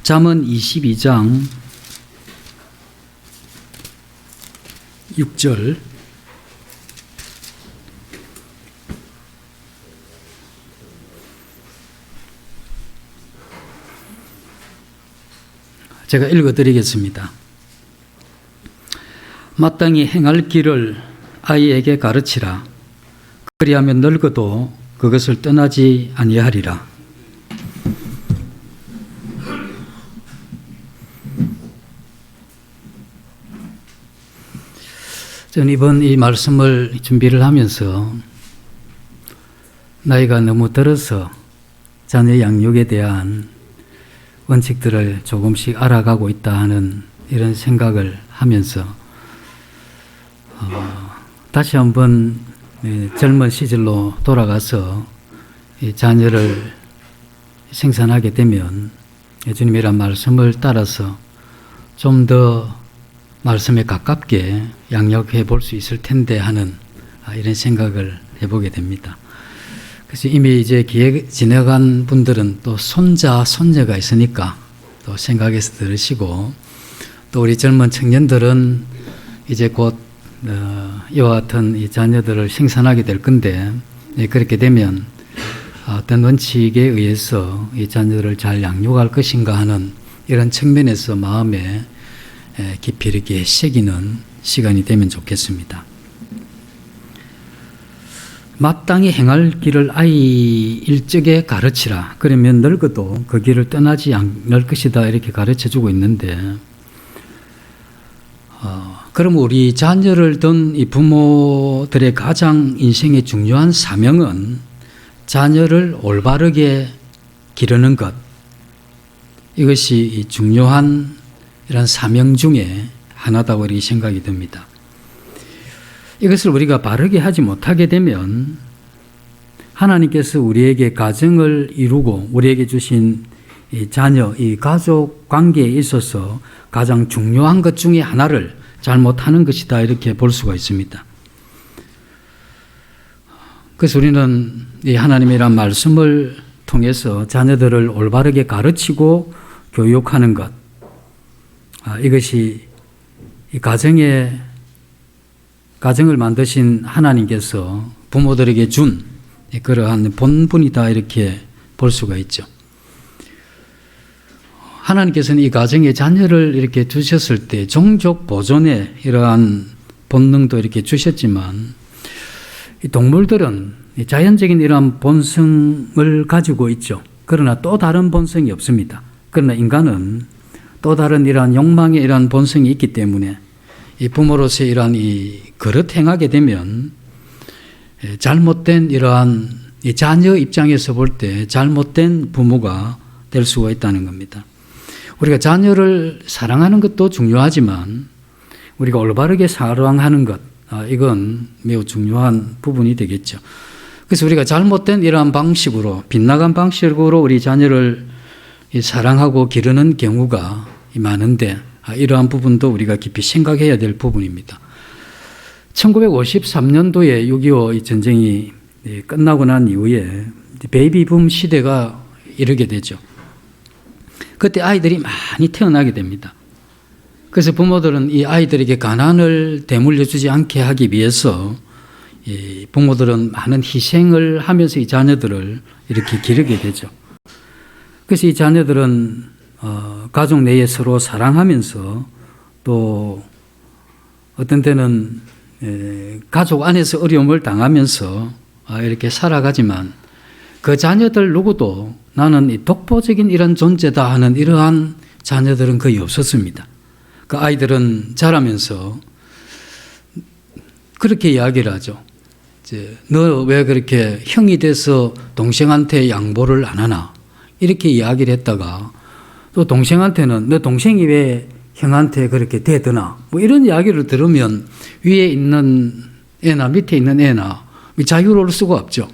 잠언 22장 6절 제가 읽어드리겠습니다. 마땅히 행할 길을 아이에게 가르치라. 그리하면 늙어도 그것을 떠나지 아니하리라. 저는 이번 이 말씀을 준비를 하면서 나이가 너무 들어서 자녀 양육에 대한 원칙들을 조금씩 알아가고 있다 하는 이런 생각을 하면서 다시 한번 젊은 시절로 돌아가서 이 자녀를 생산하게 되면 주님이란 말씀을 따라서 좀 더 말씀에 가깝게 양육해 볼 수 있을 텐데 하는 이런 생각을 해보게 됩니다. 그래서 이미 이제 지나간 분들은 또 손자, 손녀가 있으니까 또 생각해서 들으시고, 또 우리 젊은 청년들은 이제 곧 이와 같은 이 자녀들을 생산하게 될 건데, 그렇게 되면 어떤 원칙에 의해서 이 자녀들을 잘 양육할 것인가 하는 이런 측면에서 마음에 깊이 이렇게 새기는 시간이 되면 좋겠습니다. 마땅히 행할 길을 아이 일적에 가르치라. 그러면 늙어도 그 길을 떠나지 않을 것이다. 이렇게 가르쳐주고 있는데, 그럼 우리 자녀를 둔 이 부모들의 가장 인생의 중요한 사명은 자녀를 올바르게 기르는 것. 이것이 중요한 이런 사명 중에 하나다고 이렇게 생각이 듭니다. 이것을 우리가 바르게 하지 못하게 되면 하나님께서 우리에게 가정을 이루고 우리에게 주신 이 자녀, 이 가족 관계에 있어서 가장 중요한 것 중에 하나를 잘못하는 것이다, 이렇게 볼 수가 있습니다. 그래서 우리는 이 하나님이란 말씀을 통해서 자녀들을 올바르게 가르치고 교육하는 것, 이것이 이 가정을 만드신 하나님께서 부모들에게 준 그러한 본분이다, 이렇게 볼 수가 있죠. 하나님께서는 이 가정에 자녀를 이렇게 주셨을 때 종족 보존에 이러한 본능도 이렇게 주셨지만, 이 동물들은 자연적인 이러한 본성을 가지고 있죠. 그러나 또 다른 본성이 없습니다. 그러나 인간은 또 다른 이러한 욕망의 이러한 본성이 있기 때문에 이 부모로서의 이러한 이 그릇 행하게 되면 잘못된 이러한 이 자녀 입장에서 볼 때 잘못된 부모가 될 수가 있다는 겁니다. 우리가 자녀를 사랑하는 것도 중요하지만 우리가 올바르게 사랑하는 것, 이건 매우 중요한 부분이 되겠죠. 그래서 우리가 잘못된 이러한 방식으로, 빗나간 방식으로 우리 자녀를 사랑하고 기르는 경우가 많은데, 이러한 부분도 우리가 깊이 생각해야 될 부분입니다. 1953년도에 6.25 전쟁이 끝나고 난 이후에 베이비붐 시대가 이르게 되죠. 그때 아이들이 많이 태어나게 됩니다. 그래서 부모들은 이 아이들에게 가난을 대물려 주지 않게 하기 위해서 이 부모들은 많은 희생을 하면서 이 자녀들을 이렇게 기르게 되죠. 그래서 이 자녀들은 가족 내에 서로 사랑하면서 또 어떤 때는 가족 안에서 어려움을 당하면서 이렇게 살아가지만, 그 자녀들 누구도 나는 이 독보적인 이런 존재다 하는 이러한 자녀들은 거의 없었습니다. 그 아이들은 자라면서 그렇게 이야기를 하죠. 너 왜 그렇게 형이 돼서 동생한테 양보를 안 하나? 이렇게 이야기를 했다가 또 동생한테는 너 동생이 왜 형한테 그렇게 대드나? 뭐 이런 이야기를 들으면 위에 있는 애나 밑에 있는 애나 자유로울 수가 없죠.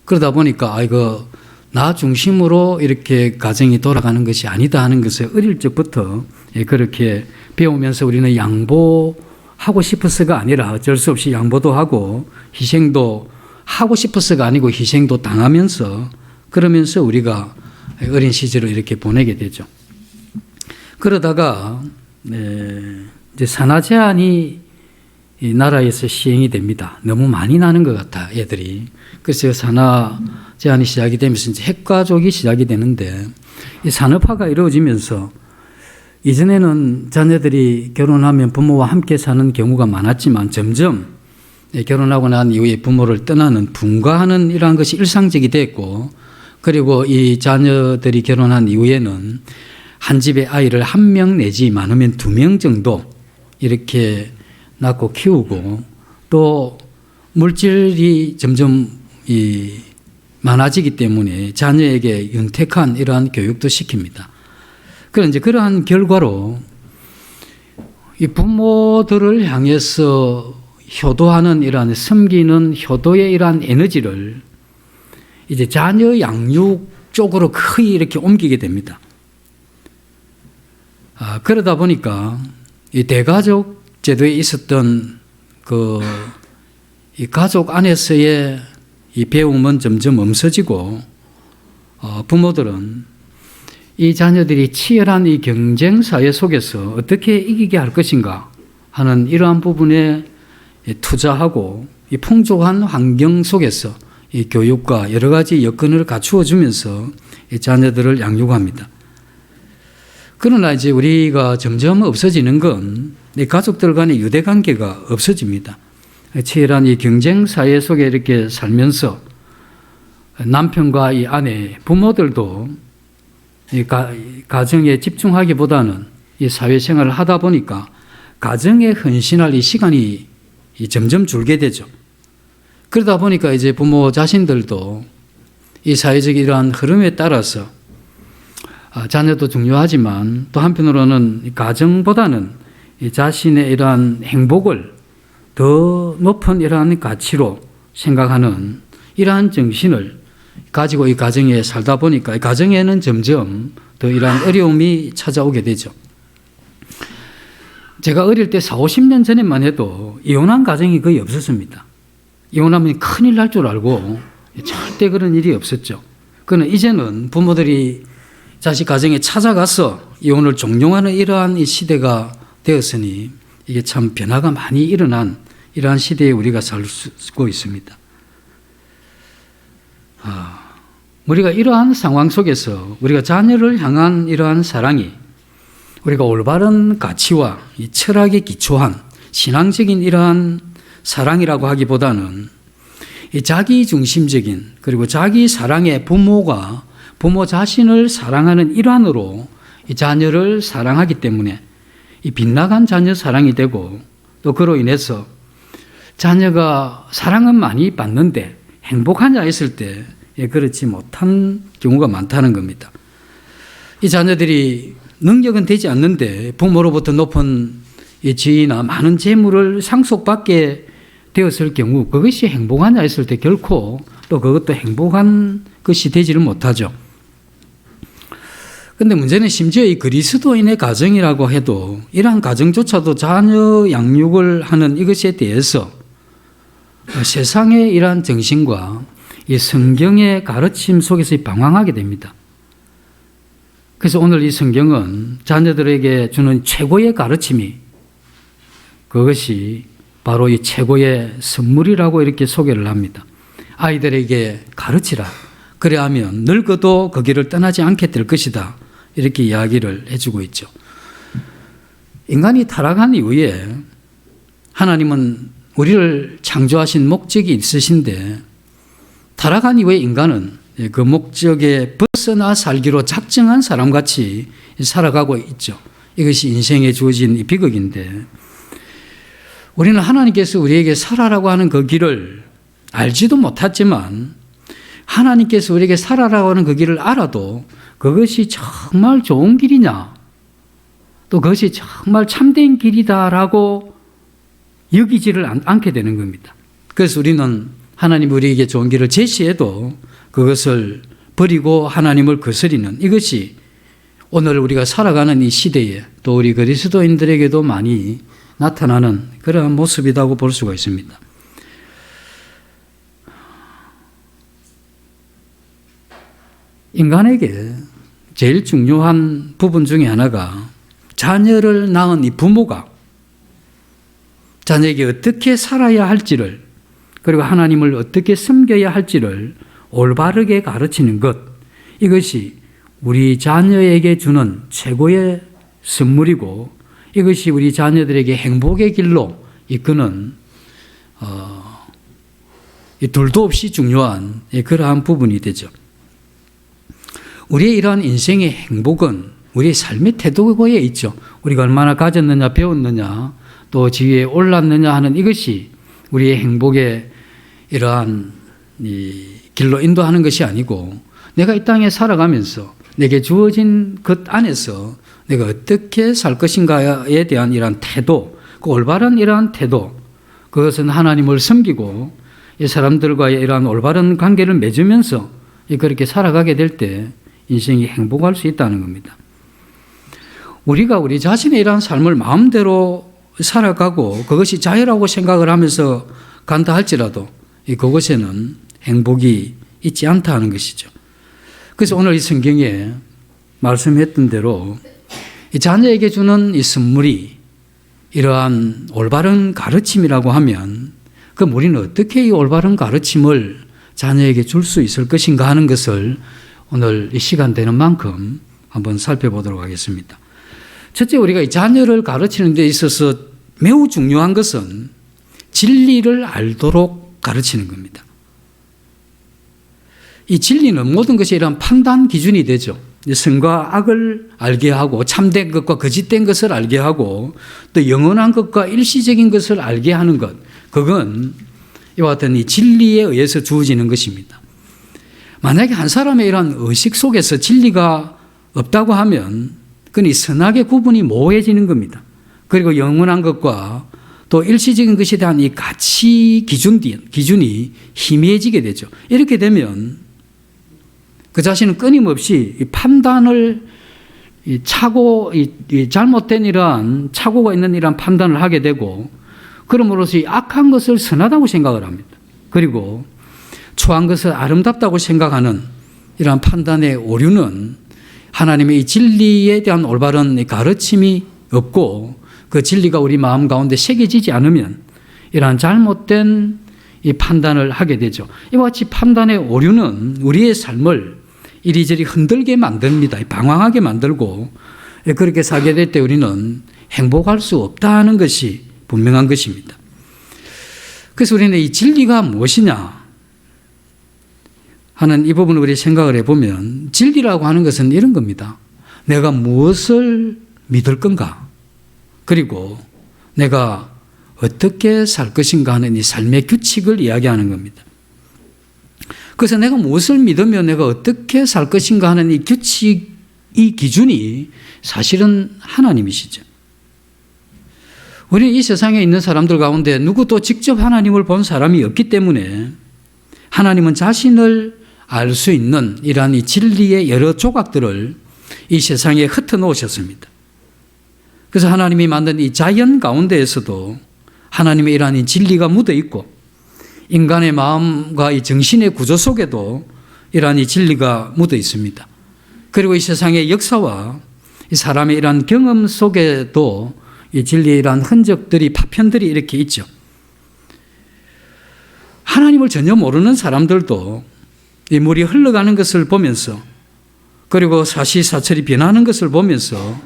그러다 보니까 이거 나 중심으로 이렇게 가정이 돌아가는 것이 아니다 하는 것을 어릴 적부터 그렇게 배우면서 우리는 양보하고 싶어서가 아니라 어쩔 수 없이 양보도 하고 희생도 하고 싶어서가 아니고 희생도 당하면서, 그러면서 우리가 어린 시절을 이렇게 보내게 되죠. 그러다가 이제 산하 제한이 이 나라에서 시행이 됩니다. 너무 많이 나는 것 같아, 애들이. 그래서 산하 제한이 시작이 되면서 이제 핵가족이 시작이 되는데, 이 산업화가 이루어지면서 이전에는 자녀들이 결혼하면 부모와 함께 사는 경우가 많았지만 점점 결혼하고 난 이후에 부모를 떠나는 분가하는 이러한 것이 일상적이 됐고, 그리고 이 자녀들이 결혼한 이후에는 한 집에 아이를 1명 내지 많으면 2명 정도 이렇게 낳고 키우고, 또 물질이 점점 많아지기 때문에 자녀에게 윤택한 이러한 교육도 시킵니다. 그런 이제 그러한 결과로 이 부모들을 향해서 효도하는 이러한 섬기는 효도의 이러한 에너지를 이제 자녀 양육 쪽으로 거의 이렇게 옮기게 됩니다. 그러다 보니까 이 대가족 제도에 있었던 이 가족 안에서의 이 배움은 점점 없어지고, 부모들은 이 자녀들이 치열한 이 경쟁 사회 속에서 어떻게 이기게 할 것인가 하는 이러한 부분에 투자하고, 이 풍족한 환경 속에서 이 교육과 여러 가지 여건을 갖추어 주면서 이 자녀들을 양육합니다. 그러나 이제 우리가 점점 없어지는 건 이 가족들 간의 유대 관계가 없어집니다. 치열한 이 경쟁 사회 속에 이렇게 살면서 남편과 이 아내, 부모들도 이 가정에 집중하기보다는 이 사회생활을 하다 보니까 가정에 헌신할 이 시간이 점점 줄게 되죠. 그러다 보니까 이제 부모 자신들도 이 사회적 이러한 흐름에 따라서 자녀도 중요하지만 또 한편으로는 가정보다는 이 자신의 이러한 행복을 더 높은 이러한 가치로 생각하는 이러한 정신을 가지고 이 가정에 살다 보니까 이 가정에는 점점 더 이러한 어려움이 찾아오게 되죠. 제가 어릴 때 40, 50년 전에만 해도 이혼한 가정이 거의 없었습니다. 이혼하면 큰일 날 줄 알고 절대 그런 일이 없었죠. 그러나 이제는 부모들이 자식 가정에 찾아가서 이혼을 종용하는 이러한 이 시대가 되었으니 이게 참 변화가 많이 일어난 이러한 시대에 우리가 살고 있습니다. 우리가 이러한 상황 속에서 우리가 자녀를 향한 이러한 사랑이 우리가 올바른 가치와 이 철학에 기초한 신앙적인 이러한 사랑이라고 하기보다는 이 자기 중심적인, 그리고 자기 사랑의 부모가 부모 자신을 사랑하는 일환으로 이 자녀를 사랑하기 때문에 이 빗나간 자녀 사랑이 되고, 또 그로 인해서 자녀가 사랑은 많이 받는데 행복하냐 했을 때 그렇지 못한 경우가 많다는 겁니다. 이 자녀들이 능력은 되지 않는데 부모로부터 높은 이 지위나 많은 재물을 상속받게 되었을 경우 그것이 행복하냐 했을 때 결코 또 그것도 행복한 것이 되지를 못하죠. 그런데 문제는 심지어 이 그리스도인의 가정이라고 해도 이러한 가정조차도 자녀 양육을 하는 이것에 대해서 세상의 이러한 정신과 이 성경의 가르침 속에서 방황하게 됩니다. 그래서 오늘 이 성경은 자녀들에게 주는 최고의 가르침이 그것이 바로 이 최고의 선물이라고 이렇게 소개를 합니다. 아이들에게 가르치라. 그래야하면 늙어도 그 길을 떠나지 않게 될 것이다. 이렇게 이야기를 해주고 있죠. 인간이 타락한 이후에 하나님은 우리를 창조하신 목적이 있으신데 타락한 이후에 인간은 그 목적에 벗어나 살기로 작정한 사람같이 살아가고 있죠. 이것이 인생에 주어진 비극인데 우리는 하나님께서 우리에게 살아라고 하는 그 길을 알지도 못했지만 하나님께서 우리에게 살아라고 하는 그 길을 알아도 그것이 정말 좋은 길이냐, 또 그것이 정말 참된 길이다라고 여기지를 않게 되는 겁니다. 그래서 우리는 하나님 우리에게 좋은 길을 제시해도 그것을 버리고 하나님을 거스리는 이것이 오늘 우리가 살아가는 이 시대에 또 우리 그리스도인들에게도 많이 나타나는 그러한 모습이라고 볼 수가 있습니다. 인간에게 제일 중요한 부분 중에 하나가 자녀를 낳은 이 부모가 자녀에게 어떻게 살아야 할지를, 그리고 하나님을 어떻게 섬겨야 할지를 올바르게 가르치는 것, 이것이 우리 자녀에게 주는 최고의 선물이고, 이것이 우리 자녀들에게 행복의 길로 이끄는 이 둘도 없이 중요한 그러한 부분이 되죠. 우리의 이러한 인생의 행복은 우리의 삶의 태도에 있죠. 우리가 얼마나 가졌느냐, 배웠느냐, 또 지위에 올랐느냐 하는 이것이 우리의 행복의 이러한 이 길로 인도하는 것이 아니고, 내가 이 땅에 살아가면서 내게 주어진 것 안에서 내가 어떻게 살 것인가에 대한 이러한 태도, 그 올바른 이러한 태도, 그것은 하나님을 섬기고 이 사람들과의 이러한 올바른 관계를 맺으면서 그렇게 살아가게 될 때 인생이 행복할 수 있다는 겁니다. 우리가 우리 자신의 이러한 삶을 마음대로 살아가고 그것이 자유라고 생각을 하면서 간다 할지라도 그것에는 행복이 있지 않다 하는 것이죠. 그래서 오늘 이 성경에 말씀했던 대로 이 자녀에게 주는 이 선물이 이러한 올바른 가르침이라고 하면, 그럼 우리는 어떻게 이 올바른 가르침을 자녀에게 줄 수 있을 것인가 하는 것을 오늘 이 시간 되는 만큼 한번 살펴보도록 하겠습니다. 첫째, 우리가 이 자녀를 가르치는 데 있어서 매우 중요한 것은 진리를 알도록 가르치는 겁니다. 이 진리는 모든 것이 이런 판단 기준이 되죠. 선과 악을 알게 하고, 참된 것과 거짓된 것을 알게 하고, 또 영원한 것과 일시적인 것을 알게 하는 것, 그건 이와 같은 이 진리에 의해서 주어지는 것입니다. 만약에 한 사람의 이러한 의식 속에서 진리가 없다고 하면 그건 이 선악의 구분이 모호해지는 겁니다. 그리고 영원한 것과 또 일시적인 것에 대한 이 가치 기준이 희미해지게 되죠. 이렇게 되면 그 자신은 끊임없이 이 판단을 잘못된 이러한 착오가 있는 이러한 판단을 하게 되고, 그러므로서 이 악한 것을 선하다고 생각을 합니다. 그리고 초한 것을 아름답다고 생각하는 이러한 판단의 오류는 하나님의 이 진리에 대한 올바른 가르침이 없고, 그 진리가 우리 마음 가운데 새겨지지 않으면 이러한 잘못된 이 판단을 하게 되죠. 이와 같이 판단의 오류는 우리의 삶을 이리저리 흔들게 만듭니다. 방황하게 만들고, 그렇게 살게 될 때 우리는 행복할 수 없다는 것이 분명한 것입니다. 그래서 우리는 이 진리가 무엇이냐 하는 이 부분을 우리 생각을 해보면, 진리라고 하는 것은 이런 겁니다. 내가 무엇을 믿을 건가, 그리고 내가 어떻게 살 것인가 하는 이 삶의 규칙을 이야기하는 겁니다. 그래서 내가 무엇을 믿으면 내가 어떻게 살 것인가 하는 이 규칙, 이 기준이 사실은 하나님이시죠. 우리는 이 세상에 있는 사람들 가운데 누구도 직접 하나님을 본 사람이 없기 때문에 하나님은 자신을 알 수 있는 이러한 이 진리의 여러 조각들을 이 세상에 흩어놓으셨습니다. 그래서 하나님이 만든 이 자연 가운데에서도 하나님의 이러한 이 진리가 묻어 있고, 인간의 마음과 이 정신의 구조 속에도 이러한 이 진리가 묻어 있습니다. 그리고 이 세상의 역사와 이 사람의 이러한 경험 속에도 이 진리의 이러한 흔적들이, 파편들이 이렇게 있죠. 하나님을 전혀 모르는 사람들도 이 물이 흘러가는 것을 보면서, 그리고 사시사철이 변하는 것을 보면서,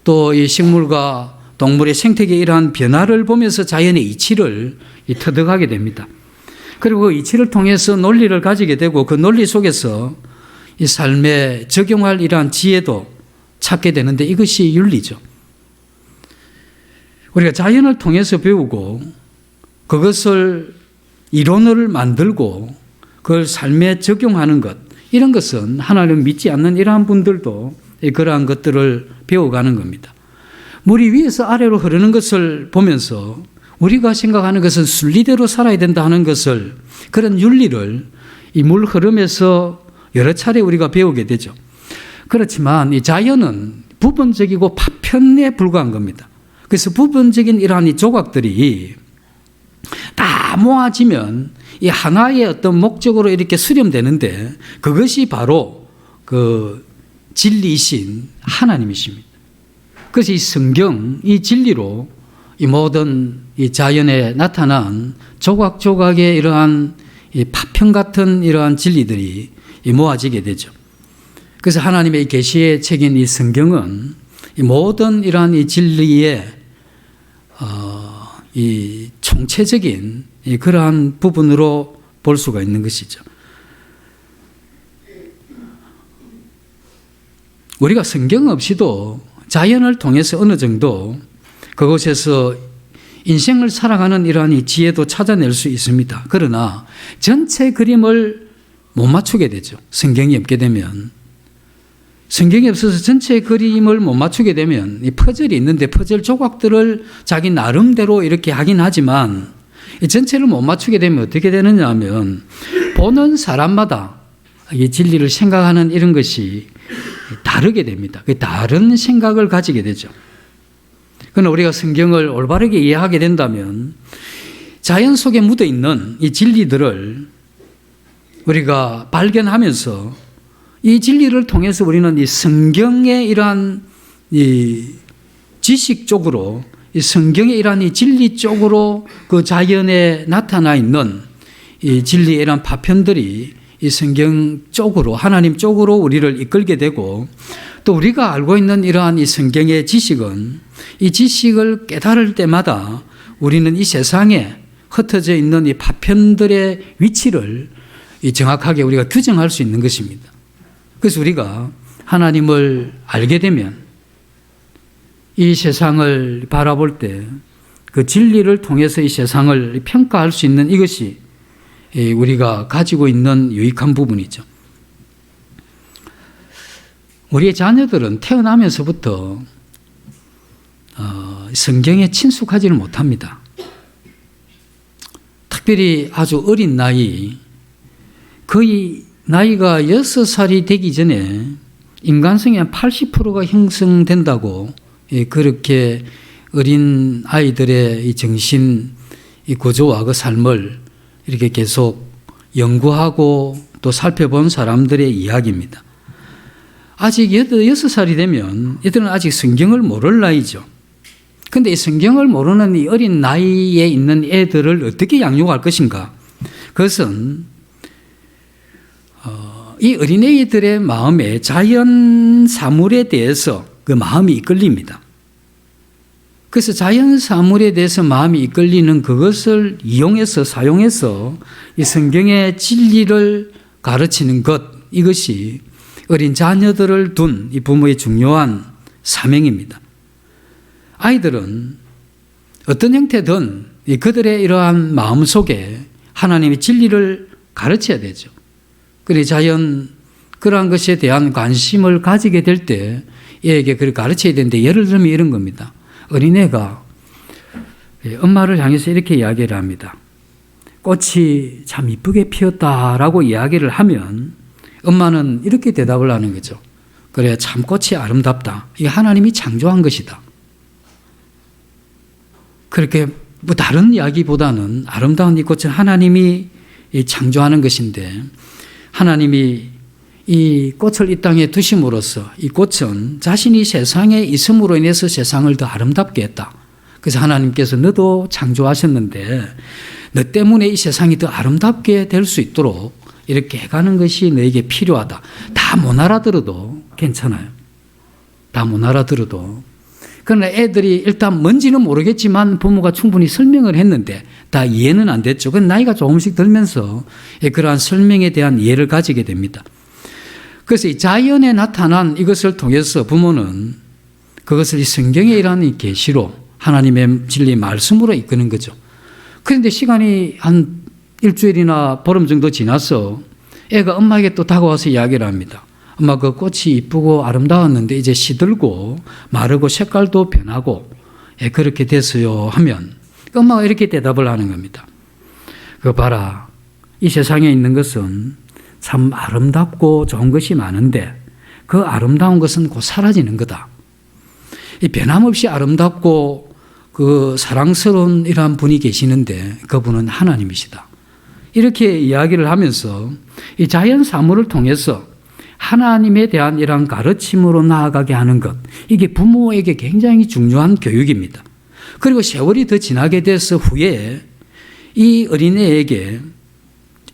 또 이 식물과 동물의 생태계의 이러한 변화를 보면서 자연의 이치를 터득하게 됩니다. 그리고 그 이치를 통해서 논리를 가지게 되고, 그 논리 속에서 이 삶에 적용할 이러한 지혜도 찾게 되는데, 이것이 윤리죠. 우리가 자연을 통해서 배우고 그것을 이론을 만들고 그걸 삶에 적용하는 것, 이런 것은 하나님을 믿지 않는 이러한 분들도 그러한 것들을 배워가는 겁니다. 물이 위에서 아래로 흐르는 것을 보면서 우리가 생각하는 것은 순리대로 살아야 된다 하는 것을, 그런 윤리를 이 물 흐름에서 여러 차례 우리가 배우게 되죠. 그렇지만 이 자연은 부분적이고 파편에 불과한 겁니다. 그래서 부분적인 이러한 이 조각들이 다 모아지면 이 하나의 어떤 목적으로 이렇게 수렴되는데, 그것이 바로 그 진리이신 하나님이십니다. 그래서 이 성경, 이 진리로 이 모든 이 자연에 나타난 조각조각의 이러한 이 파편 같은 이러한 진리들이 모아지게 되죠. 그래서 하나님의 계시의 책인 이 성경은 이 모든 이러한 이 진리의 이 총체적인 그러한 부분으로 볼 수가 있는 것이죠. 우리가 성경 없이도 자연을 통해서 어느 정도 그곳에서 인생을 살아가는 이러한 이 지혜도 찾아낼 수 있습니다. 그러나 전체 그림을 못 맞추게 되죠. 성경이 없게 되면. 성경이 없어서 전체 그림을 못 맞추게 되면 이 퍼즐이 있는데 퍼즐 조각들을 자기 나름대로 이렇게 하긴 하지만 이 전체를 못 맞추게 되면 어떻게 되느냐 하면 보는 사람마다 이 진리를 생각하는 이런 것이 다르게 됩니다. 다른 생각을 가지게 되죠. 그러나 우리가 성경을 올바르게 이해하게 된다면 자연 속에 묻어 있는 이 진리들을 우리가 발견하면서 이 진리를 통해서 우리는 이 성경의 이러한 이 지식 쪽으로, 이 성경의 이러한 이 진리 쪽으로 그 자연에 나타나 있는 이 진리의 이러한 파편들이 이 성경 쪽으로, 하나님 쪽으로 우리를 이끌게 되고, 또 우리가 알고 있는 이러한 이 성경의 지식은 이 지식을 깨달을 때마다 우리는 이 세상에 흩어져 있는 이 파편들의 위치를 정확하게 우리가 규정할 수 있는 것입니다. 그래서 우리가 하나님을 알게 되면 이 세상을 바라볼 때 그 진리를 통해서 이 세상을 평가할 수 있는 이것이 우리가 가지고 있는 유익한 부분이죠. 우리의 자녀들은 태어나면서부터 성경에 친숙하지는 못합니다. 특별히 아주 어린 나이, 거의 나이가 6살이 되기 전에 인간성의 한 80%가 형성된다고 그렇게 어린 아이들의 이 정신, 이 구조와 그 삶을 이렇게 계속 연구하고 또 살펴본 사람들의 이야기입니다. 아직 6살이 되면 이들은 아직 성경을 모를 나이죠. 그런데 이 성경을 모르는 이 어린 나이에 있는 애들을 어떻게 양육할 것인가? 그것은 이 어린애들의 마음에 자연 사물에 대해서 그 마음이 이끌립니다. 그래서 자연 사물에 대해서 마음이 이끌리는 그것을 이용해서 사용해서 이 성경의 진리를 가르치는 것, 이것이 어린 자녀들을 둔 이 부모의 중요한 사명입니다. 아이들은 어떤 형태든 그들의 이러한 마음 속에 하나님의 진리를 가르쳐야 되죠. 그래 그러한 것에 대한 관심을 가지게 될 때 얘에게 그걸 가르쳐야 되는데, 예를 들면 이런 겁니다. 어린애가 엄마를 향해서 이렇게 이야기를 합니다. 꽃이 참 이쁘게 피었다라고 이야기를 하면 엄마는 이렇게 대답을 하는 거죠. 그래, 참 꽃이 아름답다. 이게 하나님이 창조한 것이다. 그렇게 뭐 다른 이야기보다는 아름다운 이 꽃은 하나님이 창조하는 것인데, 하나님이 이 꽃을 이 땅에 두심으로써 이 꽃은 자신이 세상에 있음으로 인해서 세상을 더 아름답게 했다. 그래서 하나님께서 너도 창조하셨는데 너 때문에 이 세상이 더 아름답게 될 수 있도록 이렇게 해가는 것이 너에게 필요하다. 다 못 알아들어도 괜찮아요. 다 못 알아들어도. 그러나 애들이 일단 뭔지는 모르겠지만 부모가 충분히 설명을 했는데 다 이해는 안 됐죠. 그 나이가 조금씩 들면서 그러한 설명에 대한 이해를 가지게 됩니다. 그래서 이 자연에 나타난 이것을 통해서 부모는 그것을 이 성경에 일하는 이 계시로 하나님의 진리 말씀으로 이끄는 거죠. 그런데 시간이 한 일주일이나 보름 정도 지나서 애가 엄마에게 또 다가와서 이야기를 합니다. 엄마, 그 꽃이 이쁘고 아름다웠는데 이제 시들고 마르고 색깔도 변하고 그렇게 됐어요 하면 엄마가 이렇게 대답을 하는 겁니다. 그거 봐라, 이 세상에 있는 것은 참 아름답고 좋은 것이 많은데 그 아름다운 것은 곧 사라지는 거다. 이 변함없이 아름답고 그 사랑스러운 이러한 분이 계시는데 그분은 하나님이시다. 이렇게 이야기를 하면서 이 자연 사물을 통해서 하나님에 대한 이러한 가르침으로 나아가게 하는 것, 이게 부모에게 굉장히 중요한 교육입니다. 그리고 세월이 더 지나게 돼서 후에 이 어린애에게,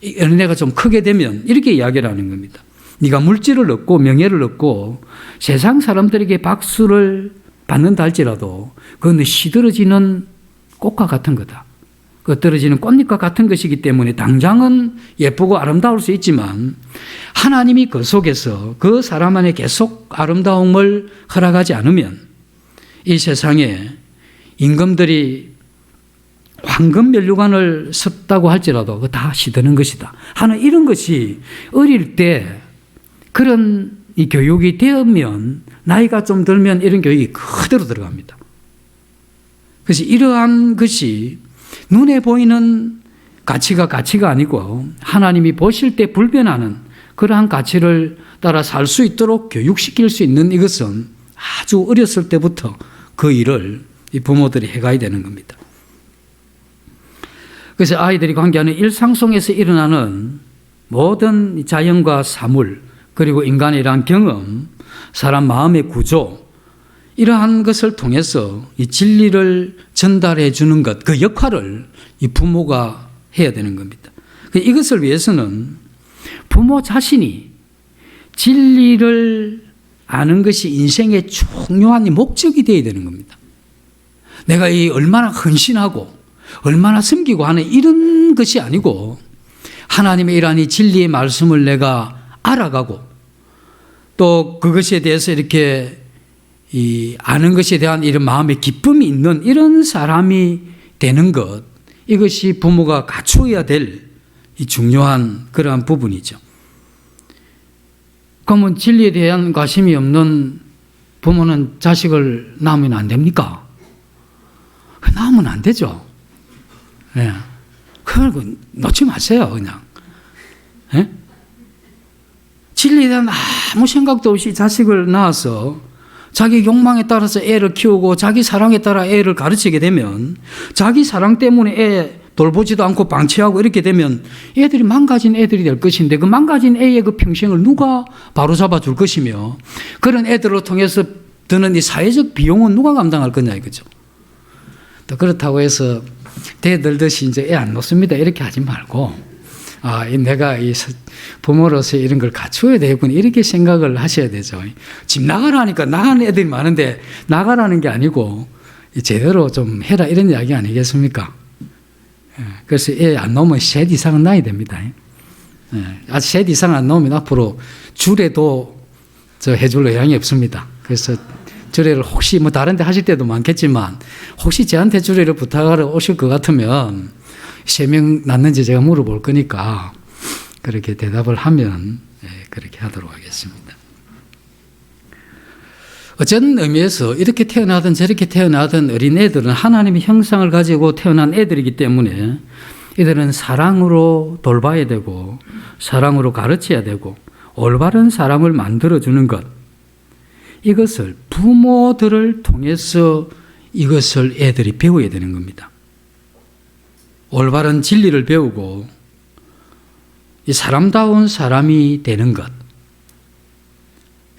이 어린애가 좀 크게 되면 이렇게 이야기를 하는 겁니다. 네가 물질을 얻고 명예를 얻고 세상 사람들에게 박수를 받는다 할지라도 그건 시들어지는 꽃과 같은 거다. 그 떨어지는 꽃잎과 같은 것이기 때문에 당장은 예쁘고 아름다울 수 있지만 하나님이 그 속에서 그 사람 안에 계속 아름다움을 허락하지 않으면 이 세상에 임금들이 황금 면류관을 썼다고 할지라도 그거 다 시드는 것이다 하는 이런 것이 어릴 때 그런 이 교육이 되면 나이가 좀 들면 이런 교육이 그대로 들어갑니다. 그래서 이러한 것이 눈에 보이는 가치가 아니고 하나님이 보실 때 불변하는 그러한 가치를 따라 살 수 있도록 교육시킬 수 있는 이것은 아주 어렸을 때부터 그 일을 이 부모들이 해가야 되는 겁니다. 그래서 아이들이 관계하는 일상 속에서 일어나는 모든 자연과 사물 그리고 인간이란 경험, 사람 마음의 구조 이러한 것을 통해서 이 진리를 전달해 주는 것, 그 역할을 이 부모가 해야 되는 겁니다. 이것을 위해서는 부모 자신이 진리를 아는 것이 인생의 중요한 목적이 되어야 되는 겁니다. 내가 이 얼마나 헌신하고 얼마나 섬기고 하는 이런 것이 아니고 하나님의 이러한 이 진리의 말씀을 내가 알아가고 또 그것에 대해서 이렇게 이 아는 것에 대한 이런 마음의 기쁨이 있는 이런 사람이 되는 것, 이것이 부모가 갖추어야 될 이 중요한 그러한 부분이죠. 그러면 진리에 대한 관심이 없는 부모는 자식을 낳으면 안 됩니까? 낳으면 안 되죠. 네. 그걸 놓지 마세요, 그냥. 네? 진리에 대한 아무 생각도 없이 자식을 낳아서 자기 욕망에 따라서 애를 키우고 자기 사랑에 따라 애를 가르치게 되면 자기 사랑 때문에 애 돌보지도 않고 방치하고 이렇게 되면 애들이 망가진 애들이 될 것인데 그 망가진 애의 그 평생을 누가 바로잡아 줄 것이며 그런 애들로 통해서 드는 이 사회적 비용은 누가 감당할 거냐 이거죠. 또 그렇다고 해서 대들듯이 이제 애 안 놓습니다 이렇게 하지 말고 내가 이 부모로서 이런 걸 갖추어야 되겠구나 이렇게 생각을 하셔야 되죠. 집 나가라니까 나가는 애들이 많은데 나가라는 게 아니고 제대로 좀 해라 이런 이야기 아니겠습니까? 그래서 애 안 놓으면 셋 이상은 낳아야 됩니다. 셋 이상 안 놓으면 앞으로 주례도 해줄 의향이 없습니다. 그래서 주례를 혹시 뭐 다른 데 하실 때도 많겠지만 혹시 저한테 주례를 부탁하러 오실 것 같으면 3명 낳는지 제가 물어볼 거니까 그렇게 대답을 하면 그렇게 하도록 하겠습니다. 어떤 의미에서 이렇게 태어나든 저렇게 태어나든 어린애들은 하나님의 형상을 가지고 태어난 애들이기 때문에 이들은 사랑으로 돌봐야 되고 사랑으로 가르쳐야 되고 올바른 사람을 만들어주는 것, 이것을 부모들을 통해서 이것을 애들이 배워야 되는 겁니다. 올바른 진리를 배우고 이 사람다운 사람이 되는 것,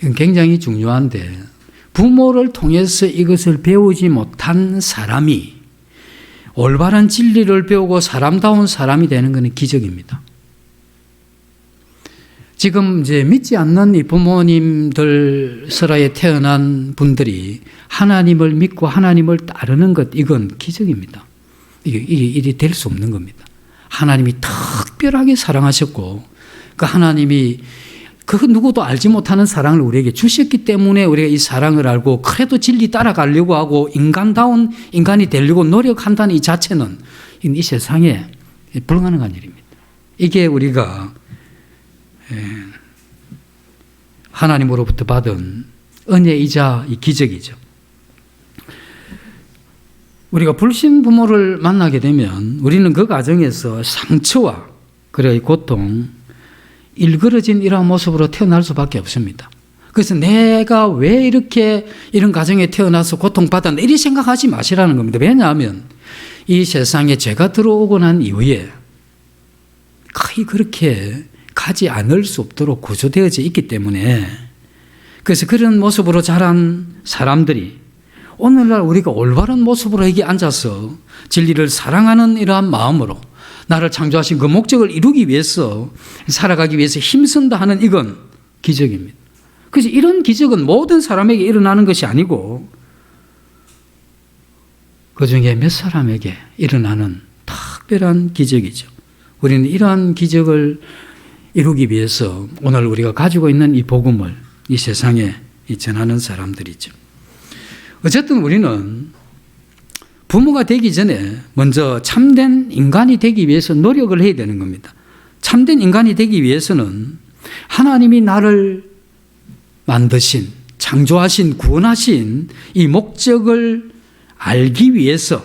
이건 굉장히 중요한데 부모를 통해서 이것을 배우지 못한 사람이 올바른 진리를 배우고 사람다운 사람이 되는 것은 기적입니다. 지금 이제 믿지 않는 이 부모님들 설하에 태어난 분들이 하나님을 믿고 하나님을 따르는 것, 이건 기적입니다. 이게 될 수 없는 겁니다. 하나님이 특별하게 사랑하셨고 그 하나님이 그 누구도 알지 못하는 사랑을 우리에게 주셨기 때문에 우리가 이 사랑을 알고 그래도 진리 따라가려고 하고 인간다운 인간이 되려고 노력한다는 이 자체는 이 세상에 불가능한 일입니다. 이게 우리가 하나님으로부터 받은 은혜이자 이 기적이죠. 우리가 불신 부모를 만나게 되면 우리는 그 과정에서 상처와 그리고 고통, 일그러진 이러한 모습으로 태어날 수밖에 없습니다. 그래서 내가 왜 이렇게 이런 가정에 태어나서 고통받았나 이리 생각하지 마시라는 겁니다. 왜냐하면 이 세상에 죄가 들어오고 난 이후에 거의 그렇게 가지 않을 수 없도록 구조되어져 있기 때문에, 그래서 그런 모습으로 자란 사람들이 오늘날 우리가 올바른 모습으로 여기 앉아서 진리를 사랑하는 이러한 마음으로 나를 창조하신 그 목적을 이루기 위해서 살아가기 위해서 힘쓴다 하는 이건 기적입니다. 그래서 이런 기적은 모든 사람에게 일어나는 것이 아니고 그중에 몇 사람에게 일어나는 특별한 기적이죠. 우리는 이러한 기적을 이루기 위해서 오늘 우리가 가지고 있는 이 복음을 이 세상에 전하는 사람들이죠. 어쨌든 우리는 부모가 되기 전에 먼저 참된 인간이 되기 위해서 노력을 해야 되는 겁니다. 참된 인간이 되기 위해서는 하나님이 나를 만드신, 창조하신, 구원하신 이 목적을 알기 위해서,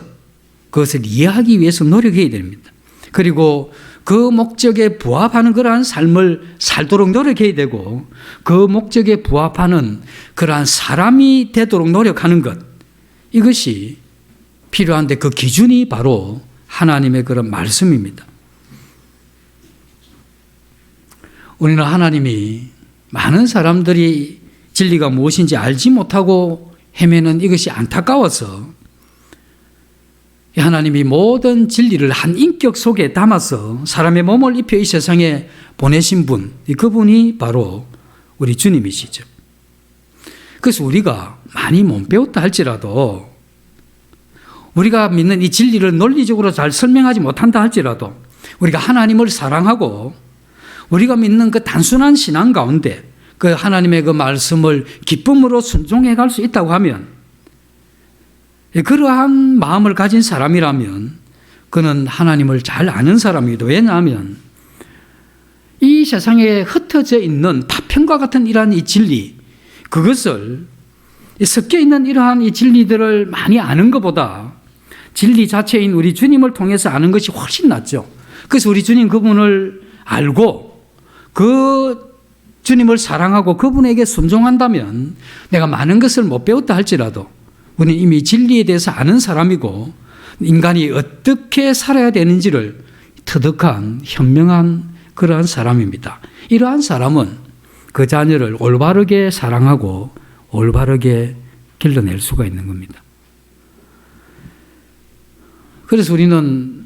그것을 이해하기 위해서 노력해야 됩니다. 그리고 그 목적에 부합하는 그러한 삶을 살도록 노력해야 되고, 그 목적에 부합하는 그러한 사람이 되도록 노력하는 것, 이것이 필요한데 그 기준이 바로 하나님의 그런 말씀입니다. 우리는 하나님이 많은 사람들이 진리가 무엇인지 알지 못하고 헤매는 이것이 안타까워서 하나님이 모든 진리를 한 인격 속에 담아서 사람의 몸을 입혀 이 세상에 보내신 분, 그분이 바로 우리 주님이시죠. 그래서 우리가 많이 못 배웠다 할지라도, 우리가 믿는 이 진리를 논리적으로 잘 설명하지 못한다 할지라도, 우리가 하나님을 사랑하고 우리가 믿는 그 단순한 신앙 가운데 그 하나님의 그 말씀을 기쁨으로 순종해 갈 수 있다고 하면, 그러한 마음을 가진 사람이라면 그는 하나님을 잘 아는 사람이기도. 왜냐하면 이 세상에 흩어져 있는 파편과 같은 이러한 이 진리, 그것을 섞여 있는 이러한 이 진리들을 많이 아는 것보다 진리 자체인 우리 주님을 통해서 아는 것이 훨씬 낫죠. 그래서 우리 주님 그분을 알고 그 주님을 사랑하고 그분에게 순종한다면 내가 많은 것을 못 배웠다 할지라도 우리는 이미 진리에 대해서 아는 사람이고 인간이 어떻게 살아야 되는지를 터득한 현명한 그러한 사람입니다. 이러한 사람은 그 자녀를 올바르게 사랑하고 올바르게 길러낼 수가 있는 겁니다. 그래서 우리는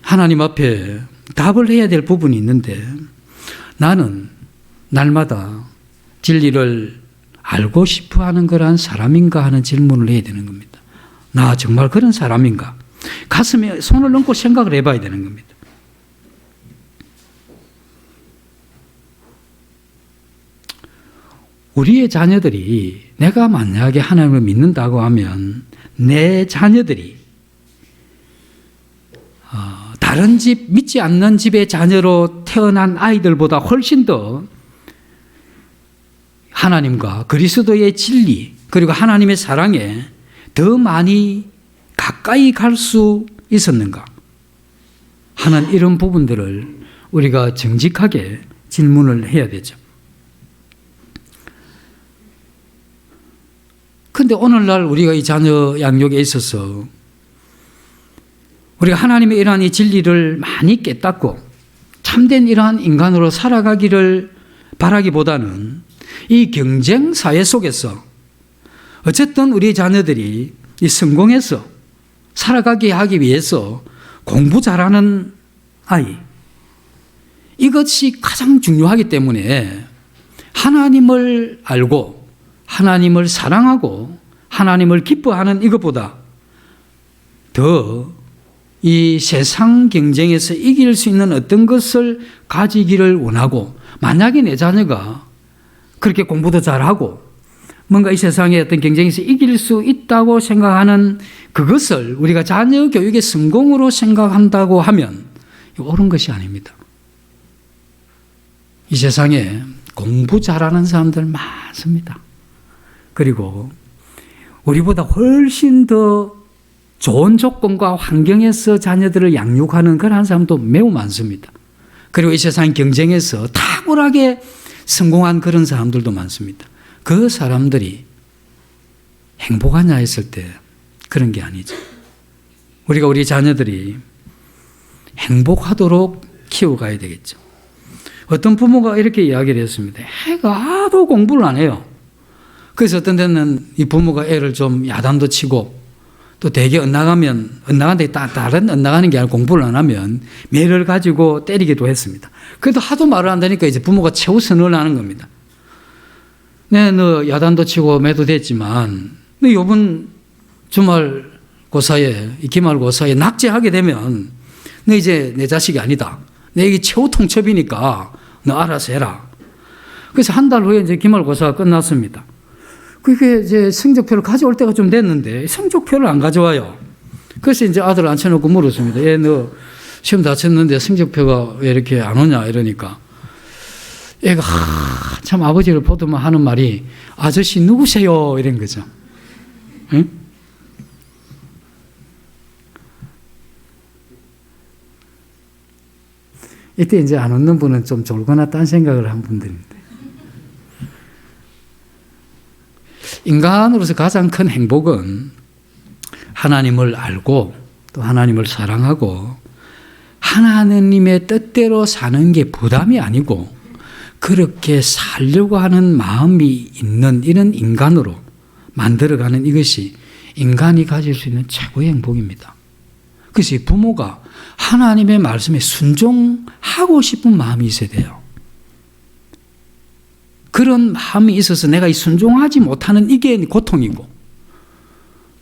하나님 앞에 답을 해야 될 부분이 있는데, 나는 날마다 진리를 알고 싶어 하는 그러한 사람인가 하는 질문을 해야 되는 겁니다. 나 정말 그런 사람인가? 가슴에 손을 얹고 생각을 해봐야 되는 겁니다. 우리의 자녀들이, 내가 만약에 하나님을 믿는다고 하면 내 자녀들이 다른 집, 믿지 않는 집의 자녀로 태어난 아이들보다 훨씬 더 하나님과 그리스도의 진리 그리고 하나님의 사랑에 더 많이 가까이 갈 수 있었는가 하는 이런 부분들을 우리가 정직하게 질문을 해야 되죠. 그런데 오늘날 우리가 이 자녀 양육에 있어서 우리가 하나님의 이러한 이 진리를 많이 깨닫고 참된 이러한 인간으로 살아가기를 바라기보다는 이 경쟁 사회 속에서 어쨌든 우리 자녀들이 이 성공해서 살아가게 하기 위해서 공부 잘하는 아이, 이것이 가장 중요하기 때문에 하나님을 알고 하나님을 사랑하고 하나님을 기뻐하는 이것보다 더 이 세상 경쟁에서 이길 수 있는 어떤 것을 가지기를 원하고, 만약에 내 자녀가 그렇게 공부도 잘하고 뭔가 이 세상의 어떤 경쟁에서 이길 수 있다고 생각하는 그것을 우리가 자녀 교육의 성공으로 생각한다고 하면 옳은 것이 아닙니다. 이 세상에 공부 잘하는 사람들 많습니다. 그리고 우리보다 훨씬 더 좋은 조건과 환경에서 자녀들을 양육하는 그런 사람도 매우 많습니다. 그리고 이 세상 경쟁에서 탁월하게 성공한 그런 사람들도 많습니다. 그 사람들이 행복하냐 했을 때 그런 게 아니죠. 우리가 우리 자녀들이 행복하도록 키워가야 되겠죠. 어떤 부모가 이렇게 이야기를 했습니다. 애가 아도 공부를 안 해요. 그래서 어떤 데는 이 부모가 애를 좀 야단도 치고 또 되게 엇나가는데 다른 엇나가는 게 아니라 공부를 안 하면 매를 가지고 때리기도 했습니다. 그래도 하도 말을 안 되니까 이제 부모가 최후 선언을 하는 겁니다. 네, 너 야단도 치고 매도 됐지만 너 이번 주말 고사에, 기말고사에 낙제하게 되면 너 이제 내 자식이 아니다. 내 이게 최후 통첩이니까 너 알아서 해라. 그래서 한 달 후에 이제 기말고사가 끝났습니다. 그게 이제 성적표를 가져올 때가 좀 됐는데 성적표를 안 가져와요. 그래서 이제 아들 앉혀놓고 물었습니다. 얘 너 시험 다 쳤는데 성적표가 왜 이렇게 안 오냐 이러니까 애가 참 아버지를 보더만 하는 말이 아저씨 누구세요? 이런 거죠. 응? 이때 이제 안 웃는 분은 좀 졸거나 딴 생각을 한 분들인데. 인간으로서 가장 큰 행복은 하나님을 알고 또 하나님을 사랑하고 하나님의 뜻대로 사는 게 부담이 아니고 그렇게 살려고 하는 마음이 있는 이런 인간으로 만들어가는 이것이 인간이 가질 수 있는 최고의 행복입니다. 그래서 이 부모가 하나님의 말씀에 순종하고 싶은 마음이 있어야 돼요. 그런 마음이 있어서 내가 이 순종하지 못하는 이게 고통이고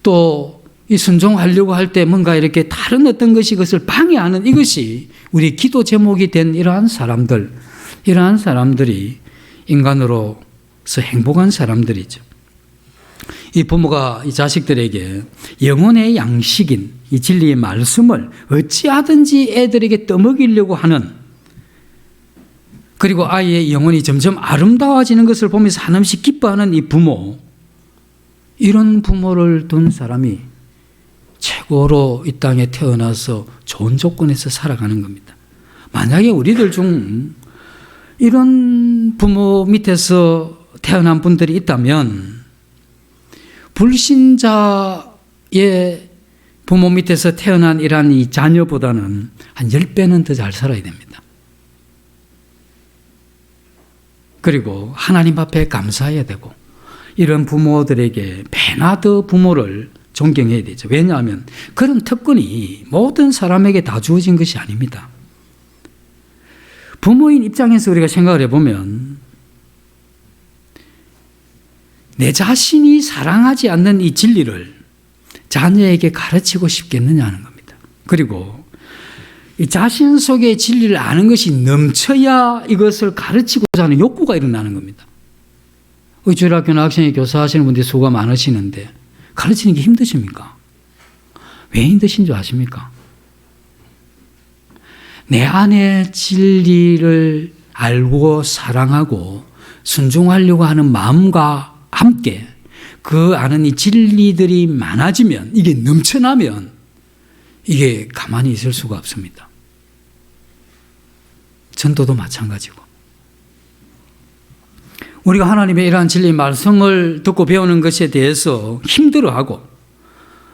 또 이 순종하려고 할 때 뭔가 이렇게 다른 어떤 것이 그것을 방해하는 이것이 우리 기도 제목이 된 이러한 사람들이 인간으로서 행복한 사람들이죠. 이 부모가 이 자식들에게 영혼의 양식인 이 진리의 말씀을 어찌하든지 애들에게 떠먹이려고 하는, 그리고 아이의 영혼이 점점 아름다워지는 것을 보면서 한없이 기뻐하는 이 부모, 이런 부모를 둔 사람이 최고로 이 땅에 태어나서 좋은 조건에서 살아가는 겁니다. 만약에 우리들 중 이런 부모 밑에서 태어난 분들이 있다면 불신자의 부모 밑에서 태어난 이러한 이 자녀보다는 한 10배는 더 잘 살아야 됩니다. 그리고 하나님 앞에 감사해야 되고 이런 부모들에게 배나 더 부모를 존경해야 되죠. 왜냐하면 그런 특권이 모든 사람에게 다 주어진 것이 아닙니다. 부모인 입장에서 우리가 생각을 해보면 내 자신이 사랑하지 않는 이 진리를 자녀에게 가르치고 싶겠느냐 하는 겁니다. 그리고 이 자신 속의 진리를 아는 것이 넘쳐야 이것을 가르치고자 하는 욕구가 일어나는 겁니다. 주일학교 학생회 교사하시는 분들이 수가 많으시는데 가르치는 게 힘드십니까? 왜 힘드신 줄 아십니까? 내 안의 진리를 알고 사랑하고 순종하려고 하는 마음과 함께 그 아는 이 진리들이 많아지면, 이게 넘쳐나면 이게 가만히 있을 수가 없습니다. 전도도 마찬가지고. 우리가 하나님의 이러한 진리 말씀을 듣고 배우는 것에 대해서 힘들어하고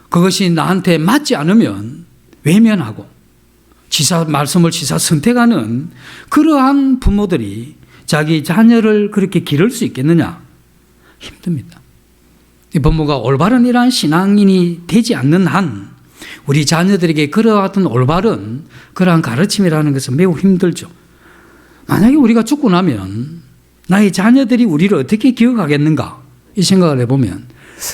그것이 나한테 맞지 않으면 외면하고 말씀을 선택하는 그러한 부모들이 자기 자녀를 그렇게 기를 수 있겠느냐? 힘듭니다. 이 부모가 올바른 이러한 신앙인이 되지 않는 한 우리 자녀들에게 그러한 올바른 그러한 가르침이라는 것은 매우 힘들죠. 만약에 우리가 죽고 나면 나의 자녀들이 우리를 어떻게 기억하겠는가? 이 생각을 해보면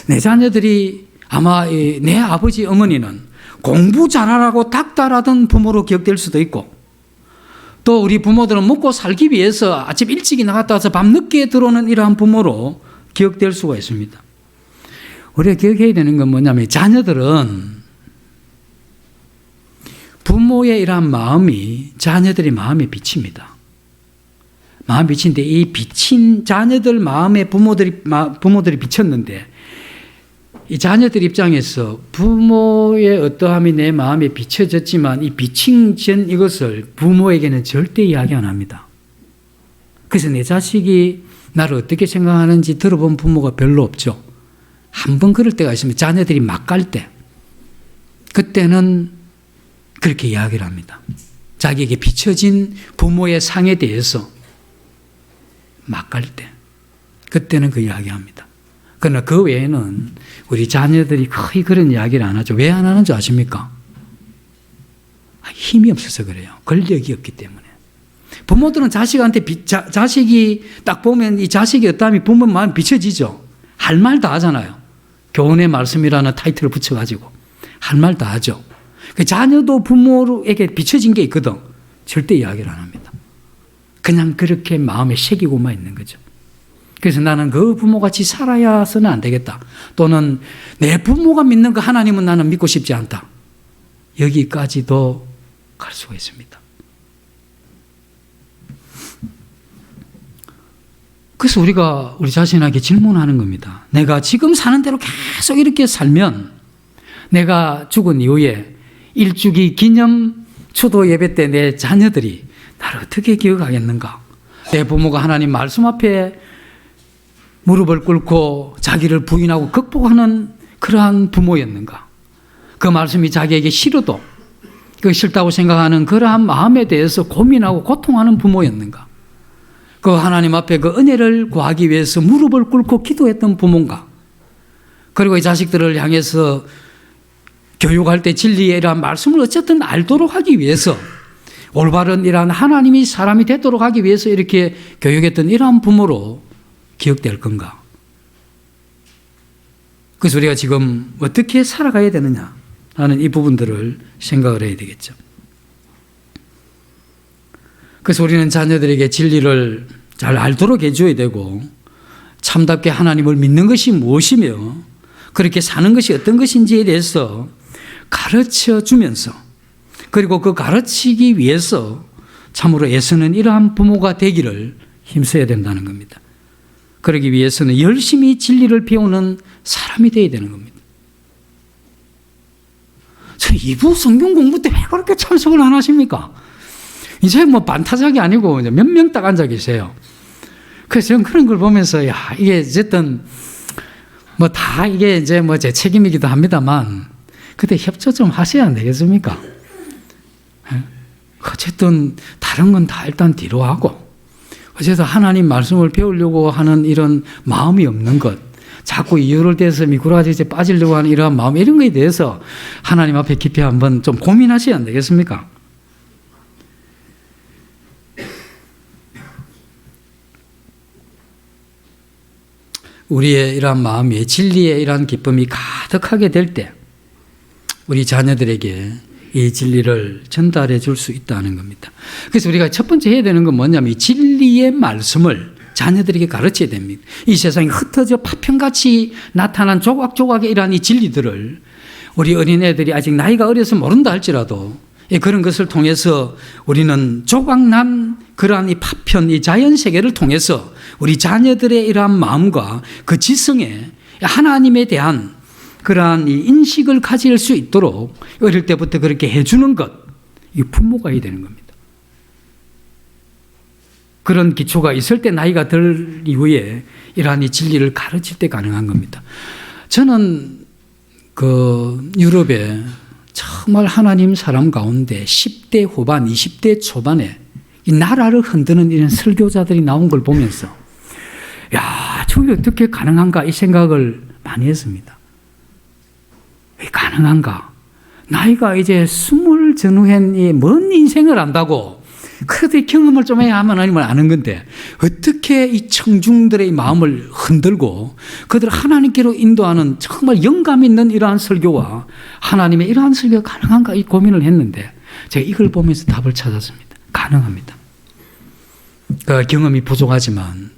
내 자녀들이 아마 내 아버지 어머니는 공부 잘하라고 닥달하던 부모로 기억될 수도 있고, 또 우리 부모들은 먹고 살기 위해서 아침 일찍 나갔다 와서 밤 늦게 들어오는 이러한 부모로 기억될 수가 있습니다. 우리가 기억해야 되는 건 뭐냐면 자녀들은 부모의 이러한 마음이 자녀들의 마음에 비칩니다. 마음이 비친데 이 비친 자녀들 마음에 부모들이 비쳤는데 이 자녀들 입장에서 부모의 어떠함이 내 마음에 비춰졌지만 이 비친 전 이것을 부모에게는 절대 이야기 안 합니다. 그래서 내 자식이 나를 어떻게 생각하는지 들어본 부모가 별로 없죠. 한번 그럴 때가 있습니다. 자녀들이 막 갈 때. 그때는 그렇게 이야기를 합니다. 자기에게 비춰진 부모의 상에 대해서 막 갈 때, 그때는 그 이야기합니다. 그러나 그 외에는 우리 자녀들이 거의 그런 이야기를 안 하죠. 왜 안 하는 줄 아십니까? 힘이 없어서 그래요. 권력이 없기 때문에. 부모들은 자식한테 자식이 딱 보면 이 자식이 어떠하면 부모 마음이 비춰지죠. 할 말 다 하잖아요. 교훈의 말씀이라는 타이틀을 붙여가지고 할 말 다 하죠. 그 자녀도 부모에게 비춰진 게 있거든. 절대 이야기를 안 합니다. 그냥 그렇게 마음에 새기고만 있는 거죠. 그래서 나는 그 부모같이 살아야서는 안 되겠다. 또는 내 부모가 믿는 그 하나님은 나는 믿고 싶지 않다. 여기까지도 갈 수가 있습니다. 그래서 우리가 우리 자신에게 질문하는 겁니다. 내가 지금 사는 대로 계속 이렇게 살면 내가 죽은 이후에 일주기 기념 추도 예배 때 내 자녀들이 나를 어떻게 기억하겠는가? 내 부모가 하나님 말씀 앞에 무릎을 꿇고 자기를 부인하고 극복하는 그러한 부모였는가? 그 말씀이 자기에게 싫어도 그 싫다고 생각하는 그러한 마음에 대해서 고민하고 고통하는 부모였는가? 그 하나님 앞에 그 은혜를 구하기 위해서 무릎을 꿇고 기도했던 부모인가? 그리고 이 자식들을 향해서 교육할 때 진리의 이러한 말씀을 어쨌든 알도록 하기 위해서 올바른 이러한 하나님이 사람이 되도록 하기 위해서 이렇게 교육했던 이러한 부모로 기억될 건가? 그래서 우리가 지금 어떻게 살아가야 되느냐 하는 이 부분들을 생각을 해야 되겠죠. 그래서 우리는 자녀들에게 진리를 잘 알도록 해줘야 되고 참답게 하나님을 믿는 것이 무엇이며 그렇게 사는 것이 어떤 것인지에 대해서 가르쳐 주면서 그리고 그 가르치기 위해서 참으로 애쓰는 이러한 부모가 되기를 힘써야 된다는 겁니다. 그러기 위해서는 열심히 진리를 배우는 사람이 되어야 되는 겁니다. 저 2부 성경 공부 때 왜 그렇게 참석을 안 하십니까? 이제 뭐 반타작이 아니고 몇 명 딱 앉아 계세요. 그래서 저는 그런 걸 보면서 야, 이게 어쨌든 뭐 다 이게 이제 뭐 제 책임이기도 합니다만 그때 협조 좀 하셔야 안 되겠습니까? 어쨌든 다른 건 다 일단 뒤로 하고 어쨌든 하나님 말씀을 배우려고 하는 이런 마음이 없는 것 자꾸 이유를 대서 미꾸라지에 빠지려고 하는 이러한 마음 이런 거에 대해서 하나님 앞에 깊이 한번 좀 고민하셔야 안 되겠습니까? 우리의 이러한 마음이 진리의 이러한 기쁨이 가득하게 될 때 우리 자녀들에게 이 진리를 전달해 줄 수 있다는 겁니다. 그래서 우리가 첫 번째 해야 되는 건 뭐냐면 이 진리의 말씀을 자녀들에게 가르쳐야 됩니다. 이 세상에 흩어져 파편같이 나타난 조각조각의 이러한 이 진리들을 우리 어린애들이 아직 나이가 어려서 모른다 할지라도 그런 것을 통해서 우리는 조각난 그러한 이 파편, 이 자연세계를 통해서 우리 자녀들의 이러한 마음과 그 지성에 하나님에 대한 그러한 이 인식을 가질 수 있도록 어릴 때부터 그렇게 해주는 것, 이 부모가 해야 되는 겁니다. 그런 기초가 있을 때 나이가 들 이후에 이러한 이 진리를 가르칠 때 가능한 겁니다. 저는 그 유럽에 정말 하나님 사람 가운데 10대 후반, 20대 초반에 이 나라를 흔드는 이런 설교자들이 나온 걸 보면서 야, 저게 어떻게 가능한가 이 생각을 많이 했습니다. 왜 가능한가? 나이가 이제 20 전후한 이 먼 인생을 안다고 그래도 경험을 좀 해야 하나님을 아는 건데 어떻게 이 청중들의 마음을 흔들고 그들을 하나님께로 인도하는 정말 영감 있는 이러한 설교와 하나님의 이러한 설교가 가능한가 이 고민을 했는데 제가 이걸 보면서 답을 찾았습니다. 가능합니다. 그 경험이 부족하지만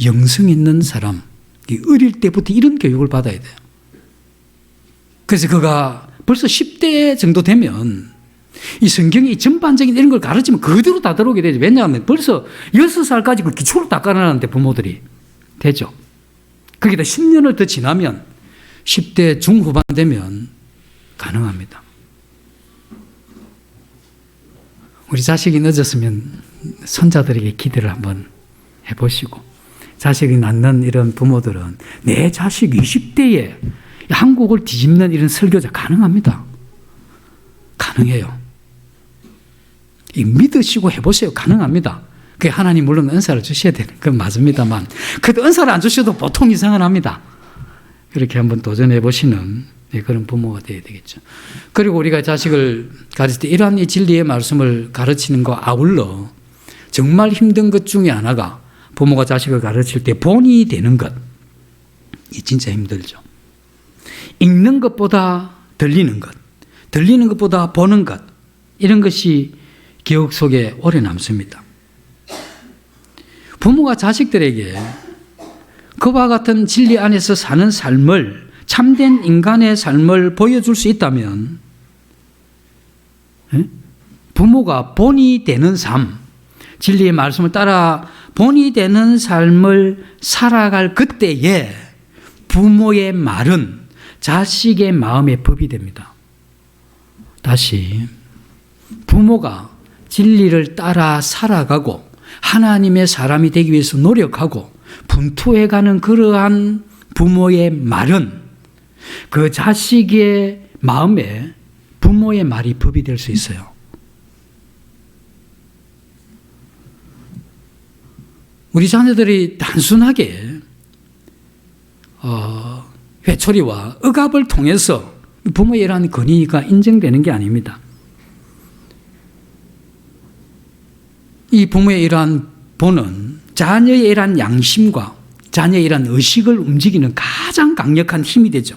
영성 있는 사람, 어릴 때부터 이런 교육을 받아야 돼요. 그래서 그가 벌써 10대 정도 되면 이 성경이 전반적인 이런 걸 가르치면 그대로 다 들어오게 되죠. 왜냐하면 벌써 6살까지 그 기초를 다 깔아놨는데 부모들이 되죠. 거기다 10년을 더 지나면 10대 중후반 되면 가능합니다. 우리 자식이 늦었으면 손자들에게 기대를 한번 해보시고 자식이 낳는 이런 부모들은 내 자식 20대에 한국을 뒤집는 이런 설교자 가능합니다. 가능해요. 믿으시고 해보세요. 가능합니다. 그게 하나님 물론 은사를 주셔야 되는 건 맞습니다만, 그래도 은사를 안 주셔도 보통 이상은 합니다. 그렇게 한번 도전해 보시는 그런 부모가 되어야 되겠죠. 그리고 우리가 자식을 가르칠 때 이러한 이 진리의 말씀을 가르치는 거 아울러 정말 힘든 것 중에 하나가 부모가 자식을 가르칠 때 본이 되는 것. 이 진짜 힘들죠. 읽는 것보다 들리는 것, 들리는 것보다 보는 것, 이런 것이 기억 속에 오래 남습니다. 부모가 자식들에게 그와 같은 진리 안에서 사는 삶을, 참된 인간의 삶을 보여줄 수 있다면 부모가 본이 되는 삶, 진리의 말씀을 따라 본이 되는 삶을 살아갈 그때에 부모의 말은 자식의 마음의 법이 됩니다. 다시 부모가 진리를 따라 살아가고 하나님의 사람이 되기 위해서 노력하고 분투해가는 그러한 부모의 말은 그 자식의 마음에 부모의 말이 법이 될 수 있어요. 우리 자녀들이 단순하게 회초리와 억압을 통해서 부모의 이러한 권위가 인정되는 게 아닙니다. 이 부모의 이러한 본은 자녀의 이러한 양심과 자녀의 이러한 의식을 움직이는 가장 강력한 힘이 되죠.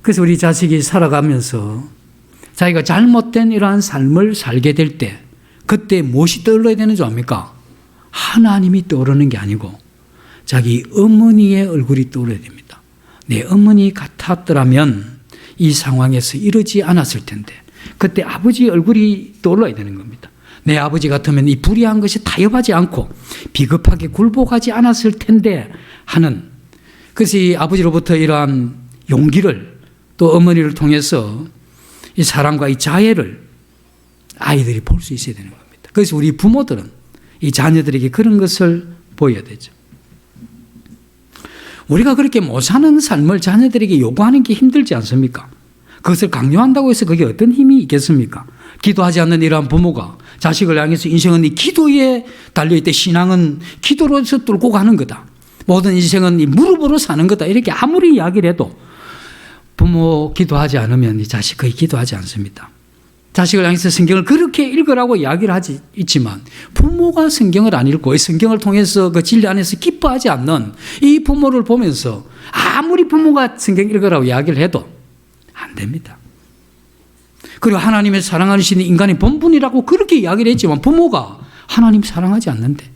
그래서 우리 자식이 살아가면서 자기가 잘못된 이러한 삶을 살게 될 때 그때 무엇이 떠올라야 되는 줄 압니까? 하나님이 떠오르는 게 아니고 자기 어머니의 얼굴이 떠올라야 됩니다. 내 어머니 같았더라면 이 상황에서 이러지 않았을 텐데, 그때 아버지의 얼굴이 떠올라야 되는 겁니다. 내 아버지 같으면 이 불의한 것이 타협하지 않고 비겁하게 굴복하지 않았을 텐데 하는, 그래서 이 아버지로부터 이러한 용기를 또 어머니를 통해서 이 사랑과 이 자애를 아이들이 볼 수 있어야 되는 겁니다. 그래서 우리 부모들은 이 자녀들에게 그런 것을 보여야 되죠. 우리가 그렇게 못 사는 삶을 자녀들에게 요구하는 게 힘들지 않습니까? 그것을 강요한다고 해서 그게 어떤 힘이 있겠습니까? 기도하지 않는 이러한 부모가 자식을 향해서 인생은 이 기도에 달려있대, 신앙은 기도로서 뚫고 가는 거다, 모든 인생은 이 무릎으로 사는 거다, 이렇게 아무리 이야기를 해도 부모 기도하지 않으면 이 자식 거의 기도하지 않습니다. 자식을 향해서 성경을 그렇게 읽으라고 이야기를 하지 있지만 부모가 성경을 안 읽고 이 성경을 통해서 그 진리 안에서 기뻐하지 않는 이 부모를 보면서 아무리 부모가 성경 읽으라고 이야기를 해도 안 됩니다. 그리고 하나님의 사랑하시는 인간의 본분이라고 그렇게 이야기를 했지만 부모가 하나님 사랑하지 않는데,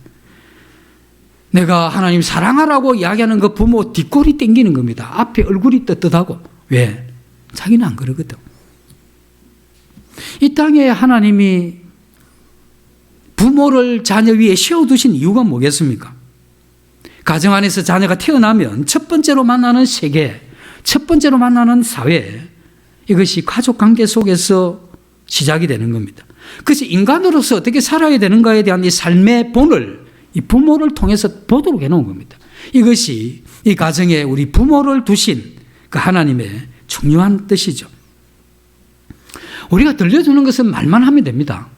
내가 하나님 사랑하라고 이야기하는 그 부모 뒷골이 땡기는 겁니다. 앞에 얼굴이 떳떳하고. 왜? 자기는 안 그러거든. 이 땅에 하나님이 부모를 자녀 위에 세워두신 이유가 뭐겠습니까? 가정 안에서 자녀가 태어나면 첫 번째로 만나는 세계, 첫 번째로 만나는 사회, 이것이 가족관계 속에서 시작이 되는 겁니다. 그래서 인간으로서 어떻게 살아야 되는가에 대한 이 삶의 본을 이 부모를 통해서 보도록 해놓은 겁니다. 이것이 이 가정에 우리 부모를 두신 그 하나님의 중요한 뜻이죠. 우리가 들려주는 것은 말만 하면 됩니다.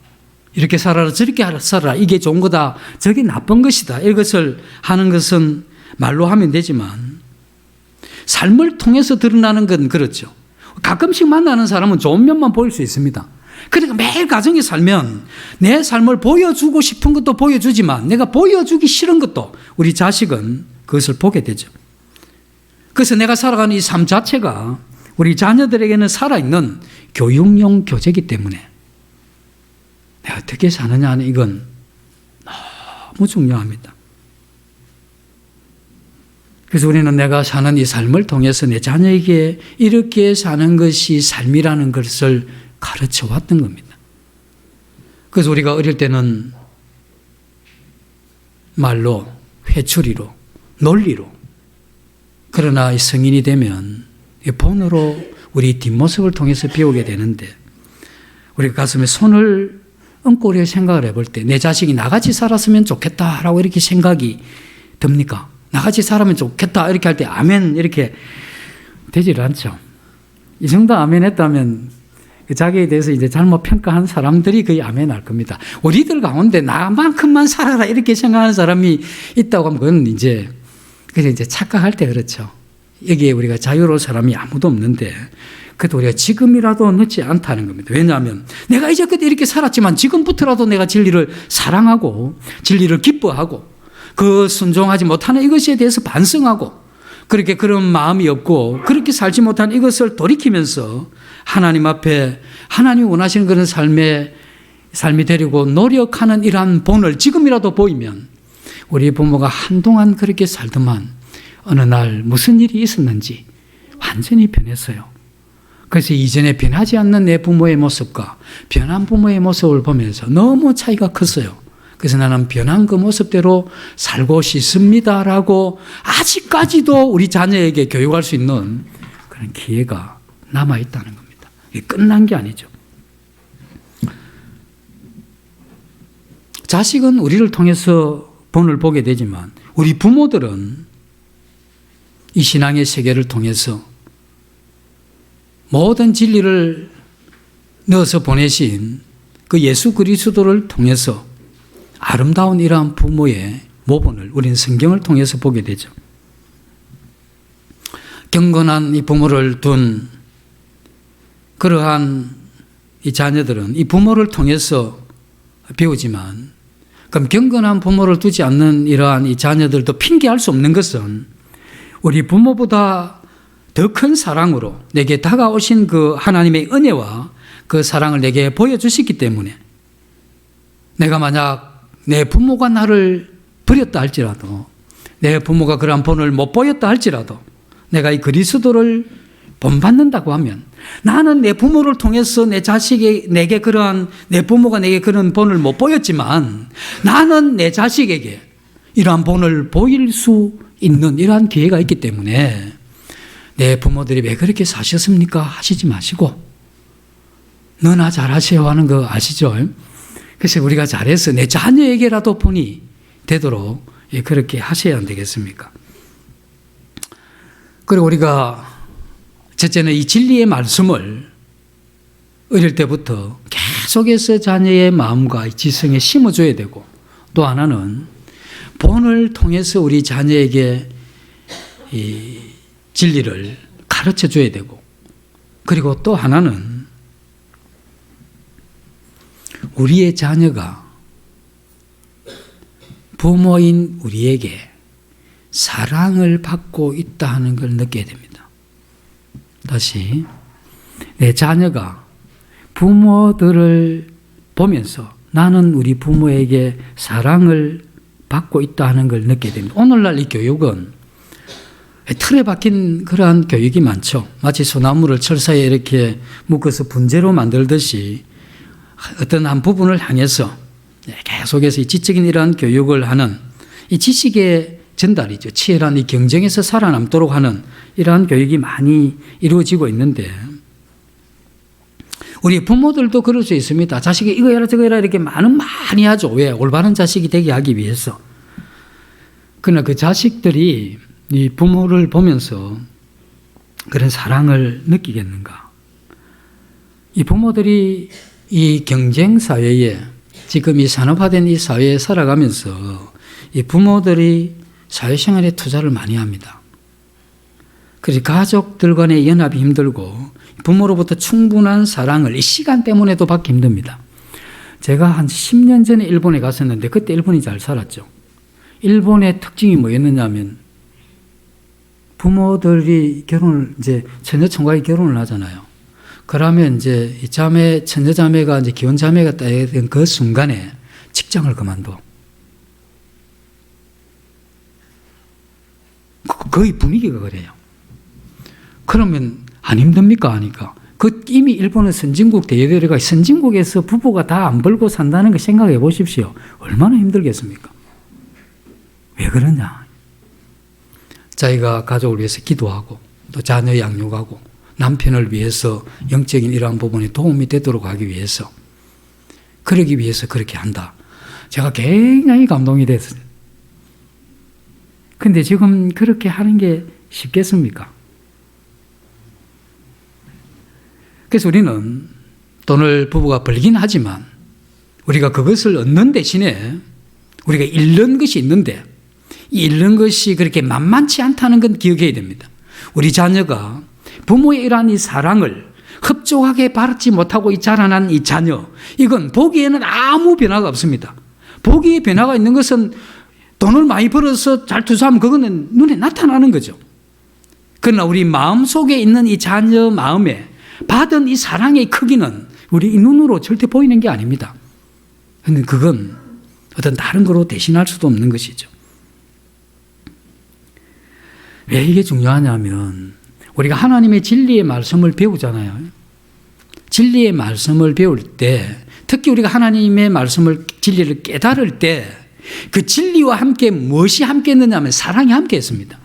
이렇게 살아라, 저렇게 살아라, 이게 좋은 거다, 저게 나쁜 것이다, 이것을 하는 것은 말로 하면 되지만 삶을 통해서 드러나는 건 그렇죠. 가끔씩 만나는 사람은 좋은 면만 보일 수 있습니다. 그러니까 매일 가정에 살면 내 삶을 보여주고 싶은 것도 보여주지만 내가 보여주기 싫은 것도 우리 자식은 그것을 보게 되죠. 그래서 내가 살아가는 이 삶 자체가 우리 자녀들에게는 살아있는 교육용 교재이기 때문에 내가 어떻게 사느냐 하는 이건 너무 중요합니다. 그래서 우리는 내가 사는 이 삶을 통해서 내 자녀에게 이렇게 사는 것이 삶이라는 것을 가르쳐 왔던 겁니다. 그래서 우리가 어릴 때는 말로, 회초리로, 논리로, 그러나 성인이 되면 본으로 우리 뒷모습을 통해서 배우게 되는데, 우리가 가슴에 손을 얹고 우리가 생각을 해볼 때 내 자식이 나같이 살았으면 좋겠다라고 이렇게 생각이 듭니까? 나같이 살면 좋겠다 이렇게 할 때 아멘 이렇게 되질 않죠. 이 정도 아멘 했다면 자기에 대해서 이제 잘못 평가한 사람들이 거의 아멘 할 겁니다. 우리들 가운데 나만큼만 살아라 이렇게 생각하는 사람이 있다고 하면 그건 이제 착각할 때 그렇죠. 여기에 우리가 자유로울 사람이 아무도 없는데 그래도 우리가 지금이라도 늦지 않다는 겁니다. 왜냐하면 내가 이제껏 이렇게 살았지만 지금부터라도 내가 진리를 사랑하고 진리를 기뻐하고 그 순종하지 못하는 이것에 대해서 반성하고 그렇게 그런 마음이 없고 그렇게 살지 못한 이것을 돌이키면서 하나님 앞에 하나님 원하시는 그런 삶이 되려고 노력하는 이러한 본을 지금이라도 보이면 우리 부모가 한동안 그렇게 살더만 어느 날 무슨 일이 있었는지 완전히 변했어요. 그래서 이전에 변하지 않는 내 부모의 모습과 변한 부모의 모습을 보면서 너무 차이가 컸어요. 그래서 나는 변한 그 모습대로 살고 싶습니다라고 아직까지도 우리 자녀에게 교육할 수 있는 그런 기회가 남아있다는 겁니다. 이게 끝난 게 아니죠. 자식은 우리를 통해서 본을 보게 되지만 우리 부모들은 이 신앙의 세계를 통해서 모든 진리를 넣어서 보내신 그 예수 그리스도를 통해서 아름다운 이러한 부모의 모본을 우리는 성경을 통해서 보게 되죠. 경건한 이 부모를 둔 그러한 이 자녀들은 이 부모를 통해서 배우지만 그럼 경건한 부모를 두지 않는 이러한 이 자녀들도 핑계할 수 없는 것은 우리 부모보다 더 큰 사랑으로 내게 다가오신 그 하나님의 은혜와 그 사랑을 내게 보여주셨기 때문에 내가 만약 내 부모가 나를 버렸다 할지라도 내 부모가 그러한 본을 못 보였다 할지라도 내가 이 그리스도를 본받는다고 하면 나는 내 부모를 통해서 내 자식이 내게 그러한 내 부모가 내게 그런 본을 못 보였지만 나는 내 자식에게 이러한 본을 보일 수 있는 이러한 기회가 있기 때문에 내 부모들이 왜 그렇게 사셨습니까? 하시지 마시고 너나 잘하세요 하는 거 아시죠? 그래서 우리가 잘해서 내 자녀에게라도 본이 되도록 그렇게 하셔야 안 되겠습니까? 그리고 우리가 첫째는 이 진리의 말씀을 어릴 때부터 계속해서 자녀의 마음과 지성에 심어줘야 되고 또 하나는 본을 통해서 우리 자녀에게 이 진리를 가르쳐 줘야 되고 그리고 또 하나는 우리의 자녀가 부모인 우리에게 사랑을 받고 있다 하는 걸 느껴야 됩니다. 다시 내 자녀가 부모들을 보면서 나는 우리 부모에게 사랑을 받고 있다 하는 걸 느껴야 됩니다. 오늘날 이 교육은 틀에 박힌 그러한 교육이 많죠. 마치 소나무를 철사에 이렇게 묶어서 분재로 만들듯이 어떤 한 부분을 향해서 계속해서 이 지적인 이러한 교육을 하는 이 지식의 전달이죠. 치열한 이 경쟁에서 살아남도록 하는 이러한 교육이 많이 이루어지고 있는데 우리 부모들도 그럴 수 있습니다. 자식이 이거 해라 저거 해라 이렇게 많이 하죠. 왜? 올바른 자식이 되게 하기 위해서. 그러나 그 자식들이 이 부모를 보면서 그런 사랑을 느끼겠는가? 이 부모들이 이 경쟁 사회에 지금 이 산업화된 이 사회에 살아가면서 이 부모들이 사회생활에 투자를 많이 합니다. 그래서 가족들 간의 연합이 힘들고 부모로부터 충분한 사랑을 이 시간 때문에도 받기 힘듭니다. 제가 한 10년 전에 일본에 갔었는데 그때 일본이 잘 살았죠. 일본의 특징이 뭐였느냐 하면 부모들이 결혼을 이제 처녀 총각이 결혼을 하잖아요. 그러면 이제 이 자매 처녀 자매가 이제 기혼 자매가 따야 그 순간에 직장을 그만둬. 거의 분위기가 그래요. 그러면 안 힘듭니까? 하니까. 이미 일본은 선진국 대여대가 선진국에서 부부가 다 안 벌고 산다는 거 생각해 보십시오. 얼마나 힘들겠습니까? 왜 그러냐? 자기가 가족을 위해서 기도하고 또 자녀 양육하고 남편을 위해서 영적인 이러한 부분에 도움이 되도록 하기 위해서 그러기 위해서 그렇게 한다. 제가 굉장히 감동이 됐어요. 근데 지금 그렇게 하는 게 쉽겠습니까? 그래서 우리는 돈을 부부가 벌긴 하지만 우리가 그것을 얻는 대신에 우리가 잃는 것이 있는데 이 잃는 것이 그렇게 만만치 않다는 건 기억해야 됩니다. 우리 자녀가 부모의 이러한 이 사랑을 흡족하게 받지 못하고 자라난 이 자녀, 이건 보기에는 아무 변화가 없습니다. 보기에 변화가 있는 것은 돈을 많이 벌어서 잘 투자하면 그거는 눈에 나타나는 거죠. 그러나 우리 마음속에 있는 이 자녀 마음에 받은 이 사랑의 크기는 우리 이 눈으로 절대 보이는 게 아닙니다. 그런데 그건 어떤 다른 거로 대신할 수도 없는 것이죠. 왜 이게 중요하냐면 우리가 하나님의 진리의 말씀을 배우잖아요. 진리의 말씀을 배울 때 특히 우리가 하나님의 말씀을 진리를 깨달을 때 그 진리와 함께 무엇이 함께 했느냐 하면 사랑이 함께 했습니다.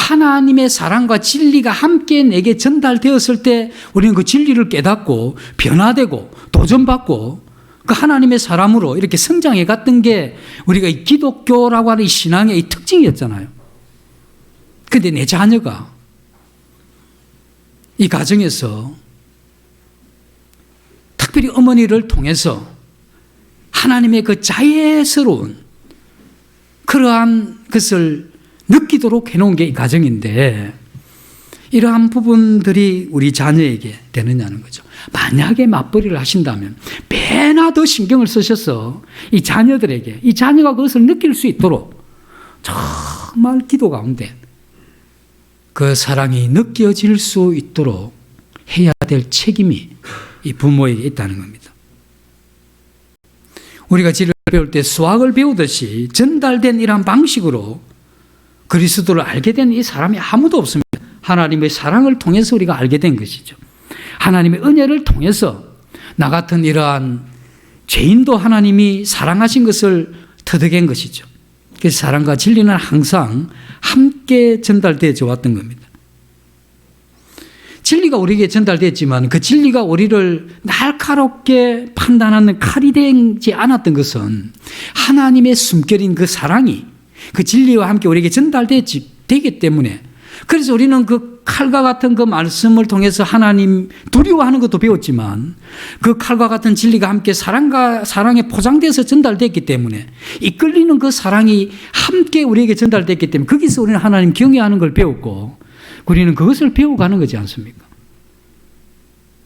하나님의 사랑과 진리가 함께 내게 전달되었을 때 우리는 그 진리를 깨닫고 변화되고 도전받고 그 하나님의 사람으로 이렇게 성장해 갔던 게 우리가 이 기독교라고 하는 이 신앙의 이 특징이었잖아요. 그런데 내 자녀가 이 가정에서 특별히 어머니를 통해서 하나님의 그 자애스러운 그러한 것을 느끼도록 해놓은 게 이 가정인데 이러한 부분들이 우리 자녀에게 되느냐는 거죠. 만약에 맞벌이를 하신다면 배나 더 신경을 쓰셔서 이 자녀들에게 이 자녀가 그것을 느낄 수 있도록 정말 기도 가운데 그 사랑이 느껴질 수 있도록 해야 될 책임이 이 부모에게 있다는 겁니다. 우리가 진리를 배울 때 수학을 배우듯이 전달된 이러한 방식으로 그리스도를 알게 된 이 사람이 아무도 없습니다. 하나님의 사랑을 통해서 우리가 알게 된 것이죠. 하나님의 은혜를 통해서 나 같은 이러한 죄인도 하나님이 사랑하신 것을 터득한 것이죠. 그래서 사랑과 진리는 항상 함께 전달되어 왔던 겁니다. 진리가 우리에게 전달됐지만 그 진리가 우리를 날카롭게 판단하는 칼이 되지 않았던 것은 하나님의 숨결인 그 사랑이 그 진리와 함께 우리에게 전달되기 때문에 그래서 우리는 그 칼과 같은 그 말씀을 통해서 하나님 두려워하는 것도 배웠지만 그 칼과 같은 진리가 함께 사랑과 사랑에 포장돼서 전달됐기 때문에 이끌리는 그 사랑이 함께 우리에게 전달됐기 때문에 거기서 우리는 하나님 경외하는 걸 배웠고 우리는 그것을 배워가는 거지 않습니까?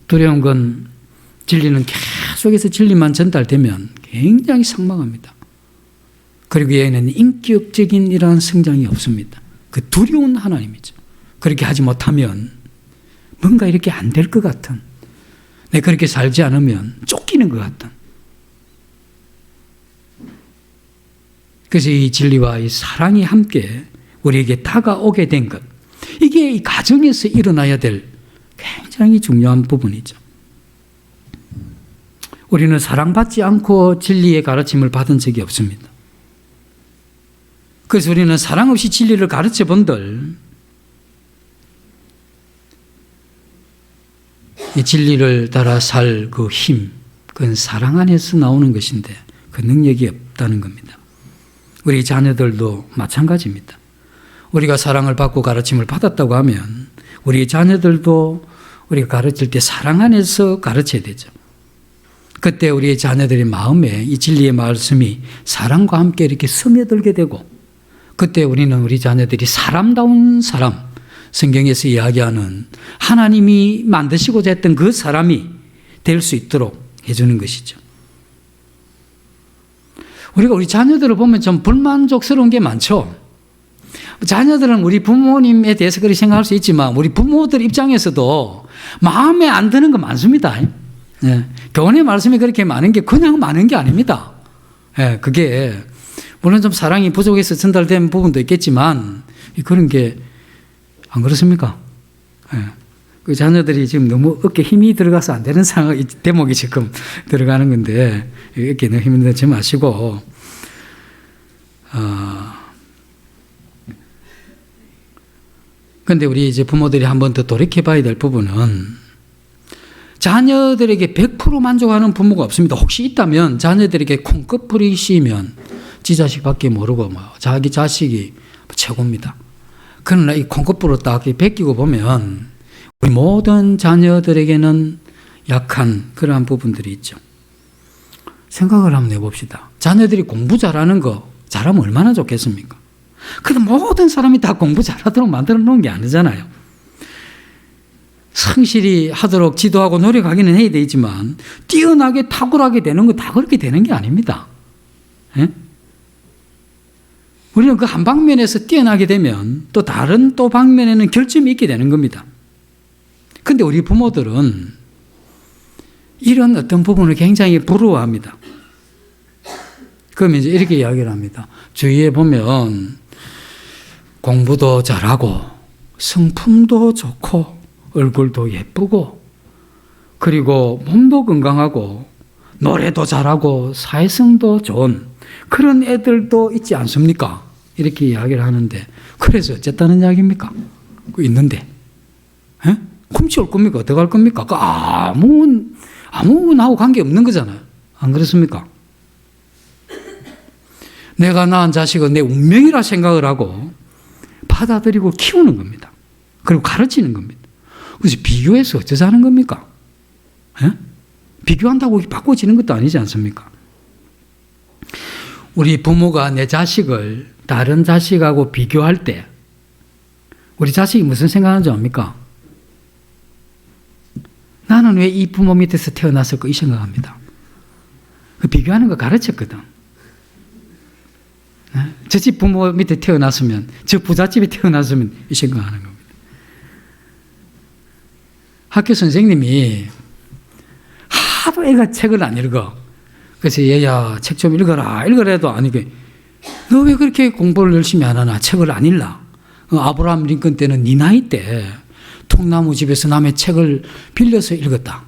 두려운 건 진리는 계속해서 진리만 전달되면 굉장히 상망합니다. 그리고 얘는 인격적인 이러한 성장이 없습니다. 그 두려운 하나님이죠. 그렇게 하지 못하면 뭔가 이렇게 안 될 것 같은, 내가 그렇게 살지 않으면 쫓기는 것 같은. 그래서 이 진리와 이 사랑이 함께 우리에게 다가오게 된 것, 이게 이 가정에서 일어나야 될 굉장히 중요한 부분이죠. 우리는 사랑받지 않고 진리의 가르침을 받은 적이 없습니다. 그래서 우리는 사랑 없이 진리를 가르쳐 본들 이 진리를 따라 살 그 힘, 그건 사랑 안에서 나오는 것인데 그 능력이 없다는 겁니다. 우리 자녀들도 마찬가지입니다. 우리가 사랑을 받고 가르침을 받았다고 하면 우리 자녀들도 우리가 가르칠 때 사랑 안에서 가르쳐야 되죠. 그때 우리의 자녀들의 마음에 이 진리의 말씀이 사랑과 함께 이렇게 스며들게 되고 그때 우리는 우리 자녀들이 사람다운 사람, 성경에서 이야기하는 하나님이 만드시고자 했던 그 사람이 될 수 있도록 해주는 것이죠. 우리가 우리 자녀들을 보면 좀 불만족스러운 게 많죠. 자녀들은 우리 부모님에 대해서 그렇게 생각할 수 있지만 우리 부모들 입장에서도 마음에 안 드는 거 많습니다. 예, 교훈의 말씀이 그렇게 많은 게 그냥 많은 게 아닙니다. 예, 그게 물론 좀 사랑이 부족해서 전달된 부분도 있겠지만 그런 게 안 그렇습니까? 예, 그 자녀들이 지금 너무 어깨에 힘이 들어가서 안 되는 상황, 대목이 지금 들어가는 건데 어깨에 너무 힘이 들지 마시고 그런데 우리 이제 부모들이 한 번 더 돌이켜 봐야 될 부분은 자녀들에게 100% 만족하는 부모가 없습니다. 혹시 있다면 자녀들에게 콩꺼풀이 씌이면 지 자식밖에 모르고 자기 자식이 최고입니다. 그러나 이 콩꺼풀을 딱 벗기고 보면 우리 모든 자녀들에게는 약한 그러한 부분들이 있죠. 생각을 한번 해봅시다. 자녀들이 공부 잘하는 거 잘하면 얼마나 좋겠습니까? 근데 모든 사람이 다 공부 잘하도록 만들어 놓은 게 아니잖아요. 성실히 하도록 지도하고 노력하기는 해야 되지만 뛰어나게 탁월하게 되는 거 다 그렇게 되는 게 아닙니다. 예? 우리는 그 한 방면에서 뛰어나게 되면 또 다른 또 방면에는 결점이 있게 되는 겁니다. 근데 우리 부모들은 이런 어떤 부분을 굉장히 부러워합니다. 그러면 이제 이렇게 이야기를 합니다. 주위에 보면 공부도 잘하고 성품도 좋고 얼굴도 예쁘고 그리고 몸도 건강하고 노래도 잘하고 사회성도 좋은 그런 애들도 있지 않습니까? 이렇게 이야기를 하는데 그래서 어쨌다는 이야기입니까? 있는데 에? 훔쳐올 겁니까? 어떻게 할 겁니까? 아무하고 관계없는 거잖아요. 안 그렇습니까? 내가 낳은 자식은 내 운명이라 생각을 하고 받아들이고 키우는 겁니다. 그리고 가르치는 겁니다. 그래서 비교해서 어쩌자는 겁니까? 에? 비교한다고 바꿔지는 것도 아니지 않습니까? 우리 부모가 내 자식을 다른 자식하고 비교할 때 우리 자식이 무슨 생각하는지 압니까? 나는 왜 이 부모 밑에서 태어났을까 이 생각합니다. 그 비교하는 거 가르쳤거든. 저 집 부모 밑에 태어났으면 저 부잣집에 태어났으면 이 생각하는 겁니다. 학교 선생님이 하도 애가 책을 안 읽어. 그래서 얘야 책 좀 읽어라. 읽으래도 아니게 너 왜 그렇게 공부를 열심히 안 하나? 책을 안 읽나? 아브라함 링컨 때는 네 나이 때 통나무 집에서 남의 책을 빌려서 읽었다.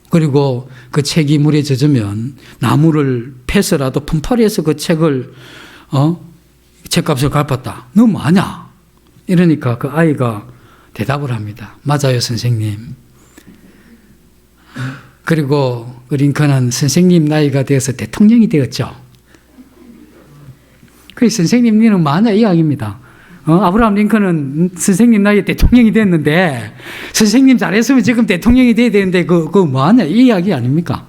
그리고 그 책이 물에 젖으면 나무를 패서라도 품팔이해서 그 책을 책값을 갚았다. 너 뭐하냐? 이러니까 그 아이가 대답을 합니다. 맞아요, 선생님. 그리고 링컨은 선생님 나이가 되어서 대통령이 되었죠. 그래서 선생님 니는 뭐하냐 이야기입니다. 아브라함 링컨은 선생님 나이에 대통령이 됐는데 선생님 잘했으면 지금 대통령이 돼야 되는데 그거 뭐하냐 이 이야기 아닙니까?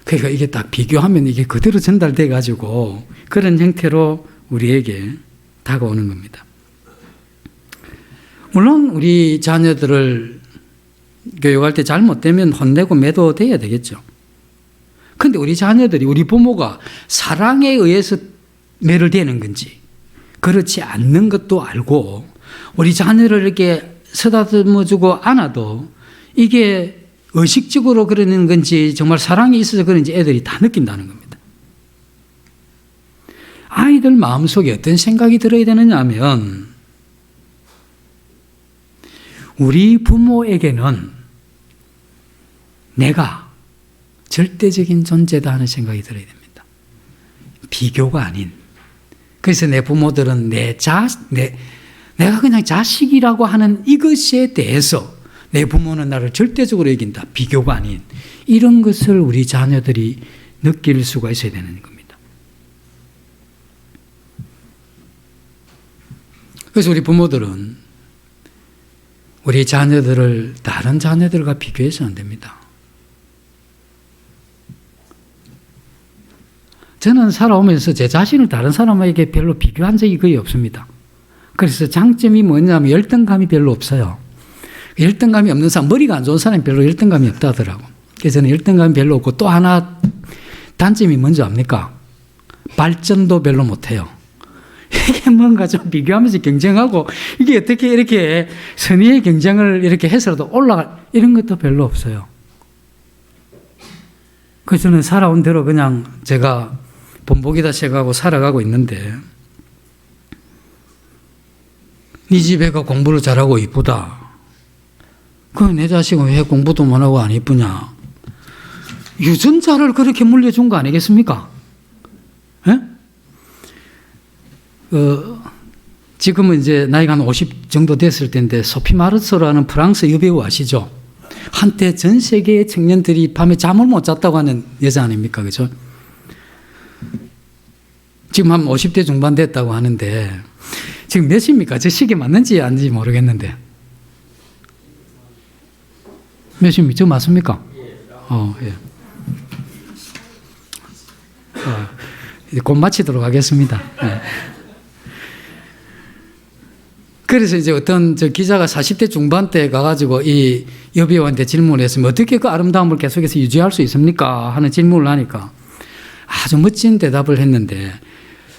그러니까 이게 딱 비교하면 이게 그대로 전달돼 가지고 그런 형태로 우리에게 다가오는 겁니다. 물론 우리 자녀들을 교육할 때 잘못되면 혼내고 매도돼야 되겠죠. 그런데 우리 자녀들이 우리 부모가 사랑에 의해서 매를 대는 건지 그렇지 않는 것도 알고 우리 자녀를 이렇게 쓰다듬어주고 안아도 이게 의식적으로 그러는 건지 정말 사랑이 있어서 그런지 애들이 다 느낀다는 겁니다. 아이들 마음속에 어떤 생각이 들어야 되느냐 하면 우리 부모에게는 내가 절대적인 존재다 하는 생각이 들어야 됩니다. 비교가 아닌. 그래서 내 부모들은 내가 그냥 자식이라고 하는 이것에 대해서 내 부모는 나를 절대적으로 이긴다. 비교가 아닌. 이런 것을 우리 자녀들이 느낄 수가 있어야 되는 겁니다. 그래서 우리 부모들은 우리 자녀들을 다른 자녀들과 비교해서는 안 됩니다. 저는 살아오면서 제 자신을 다른 사람에게 별로 비교한 적이 거의 없습니다. 그래서 장점이 뭐냐면 열등감이 별로 없어요. 열등감이 없는 사람, 머리가 안 좋은 사람이 별로 열등감이 없다 하더라고. 그래서 저는 열등감이 별로 없고 또 하나 단점이 뭔지 압니까? 발전도 별로 못해요. 이게 뭔가 좀 비교하면서 경쟁하고 이게 어떻게 이렇게 선의의 경쟁을 이렇게 해서라도 올라갈 이런 것도 별로 없어요. 그래서 저는 살아온 대로 그냥 제가 본보기다 생각하고 살아가고 있는데 네 집 애가 공부를 잘하고 이쁘다. 그럼 내 자식은 왜 공부도 못하고 안 이쁘냐? 유전자를 그렇게 물려준 거 아니겠습니까? 예? 지금은 이제 나이가 한 50 정도 됐을 텐데 소피 마르소라는 프랑스 여배우 아시죠? 한때 전 세계의 청년들이 밤에 잠을 못 잤다고 하는 여자 아닙니까? 그죠? 지금 한 50대 중반 됐다고 하는데 지금 몇입니까? 저 시기 맞는지 아닌지 모르겠는데 몇십니까? 저 맞습니까? 예. 이제 곧 마치도록 하겠습니다. 예. 그래서 이제 어떤 저 기자가 40대 중반 때 가가지고 이 여배우한테 질문을 했으면 어떻게 그 아름다움을 계속해서 유지할 수 있습니까? 하는 질문을 하니까 아주 멋진 대답을 했는데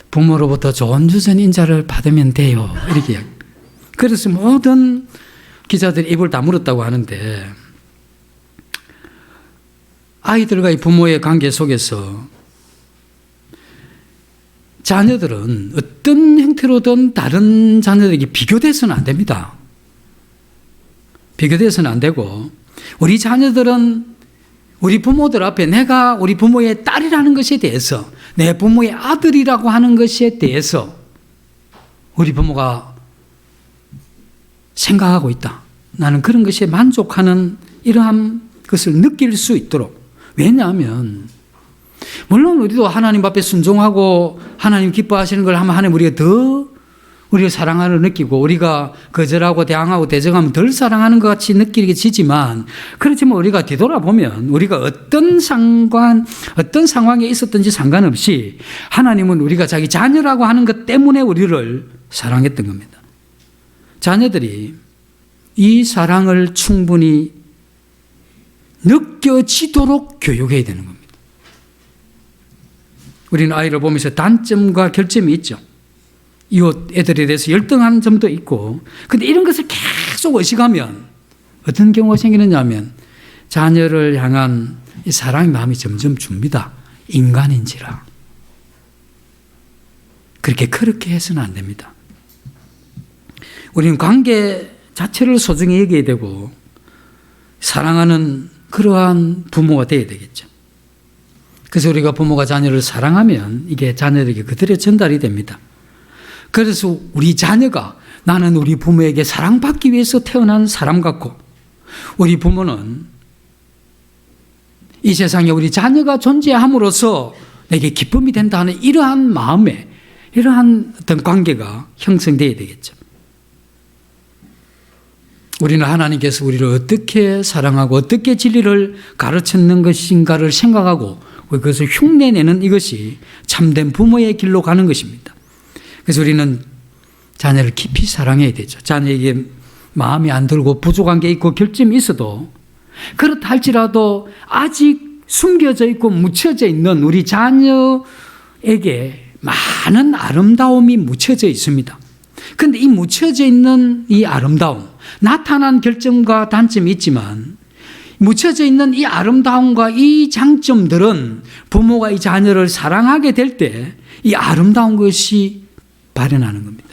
부모로부터 좋은 유전 인자를 받으면 돼요. 이렇게. 그래서 모든 기자들이 입을 다물었다고 하는데 아이들과의 부모의 관계 속에서 자녀들은 어떤 형태로든 다른 자녀들에게 비교돼서는 안 됩니다. 비교돼서는 안 되고 우리 자녀들은 우리 부모들 앞에 내가 우리 부모의 딸이라는 것에 대해서 내 부모의 아들이라고 하는 것에 대해서 우리 부모가 생각하고 있다. 나는 그런 것에 만족하는 이러한 것을 느낄 수 있도록. 왜냐하면 물론 우리도 하나님 앞에 순종하고 하나님 기뻐하시는 걸 하면 하나님 우리가 더 우리를 사랑하는 느끼고 우리가 거절하고 대항하고 대적하면 덜 사랑하는 것 같이 느끼지만 그렇지만 우리가 뒤돌아보면 우리가 어떤 상황에 있었든지 상관없이 하나님은 우리가 자기 자녀라고 하는 것 때문에 우리를 사랑했던 겁니다. 자녀들이 이 사랑을 충분히 느껴지도록 교육해야 되는 겁니다. 우리는 아이를 보면서 단점과 결점이 있죠. 이웃 애들에 대해서 열등한 점도 있고, 근데 이런 것을 계속 의식하면 어떤 경우가 생기느냐 하면 자녀를 향한 이 사랑의 마음이 점점 줍니다. 인간인지라. 그렇게 해서는 안 됩니다. 우리는 관계 자체를 소중히 여겨야 되고 사랑하는 그러한 부모가 되어야 되겠죠. 그래서 우리가 부모가 자녀를 사랑하면 이게 자녀에게 그대로 전달이 됩니다. 그래서 우리 자녀가 나는 우리 부모에게 사랑받기 위해서 태어난 사람 같고 우리 부모는 이 세상에 우리 자녀가 존재함으로써 내게 기쁨이 된다 하는 이러한 마음에 이러한 어떤 관계가 형성되어야 되겠죠. 우리는 하나님께서 우리를 어떻게 사랑하고 어떻게 진리를 가르쳤는 것인가를 생각하고 그것을 흉내내는 이것이 참된 부모의 길로 가는 것입니다. 그래서 우리는 자녀를 깊이 사랑해야 되죠. 자녀에게 마음이 안 들고 부족한 게 있고 결점이 있어도 그렇다 할지라도 아직 숨겨져 있고 묻혀져 있는 우리 자녀에게 많은 아름다움이 묻혀져 있습니다. 그런데 이 묻혀져 있는 이 아름다움, 나타난 결점과 단점이 있지만 묻혀져 있는 이 아름다움과 이 장점들은 부모가 이 자녀를 사랑하게 될 때 이 아름다운 것이 발현하는 겁니다.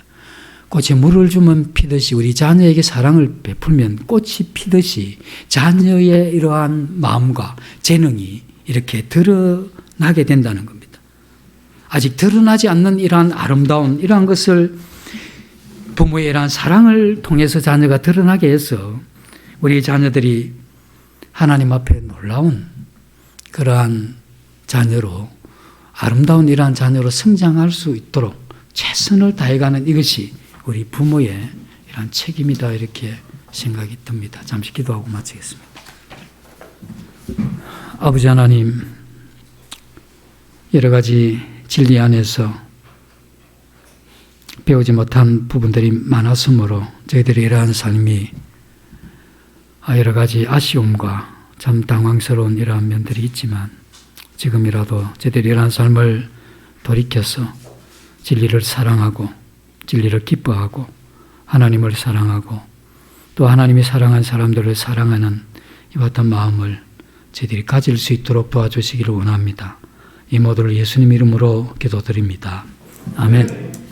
꽃에 물을 주면 피듯이 우리 자녀에게 사랑을 베풀면 꽃이 피듯이 자녀의 이러한 마음과 재능이 이렇게 드러나게 된다는 겁니다. 아직 드러나지 않는 이러한 아름다운 이러한 것을 부모의 이러한 사랑을 통해서 자녀가 드러나게 해서 우리 자녀들이 하나님 앞에 놀라운 그러한 자녀로 아름다운 이러한 자녀로 성장할 수 있도록 최선을 다해가는 이것이 우리 부모의 이러한 책임이다 이렇게 생각이 듭니다. 잠시 기도하고 마치겠습니다. 아버지 하나님, 여러 가지 진리 안에서 배우지 못한 부분들이 많았으므로 저희들이 이러한 삶이 여러 가지 아쉬움과 참 당황스러운 이러한 면들이 있지만 지금이라도 저희들이 이러한 삶을 돌이켜서 진리를 사랑하고 진리를 기뻐하고 하나님을 사랑하고 또 하나님이 사랑한 사람들을 사랑하는 이와 같은 마음을 저희들이 가질 수 있도록 도와주시기를 원합니다. 이 모두를 예수님 이름으로 기도드립니다. 아멘.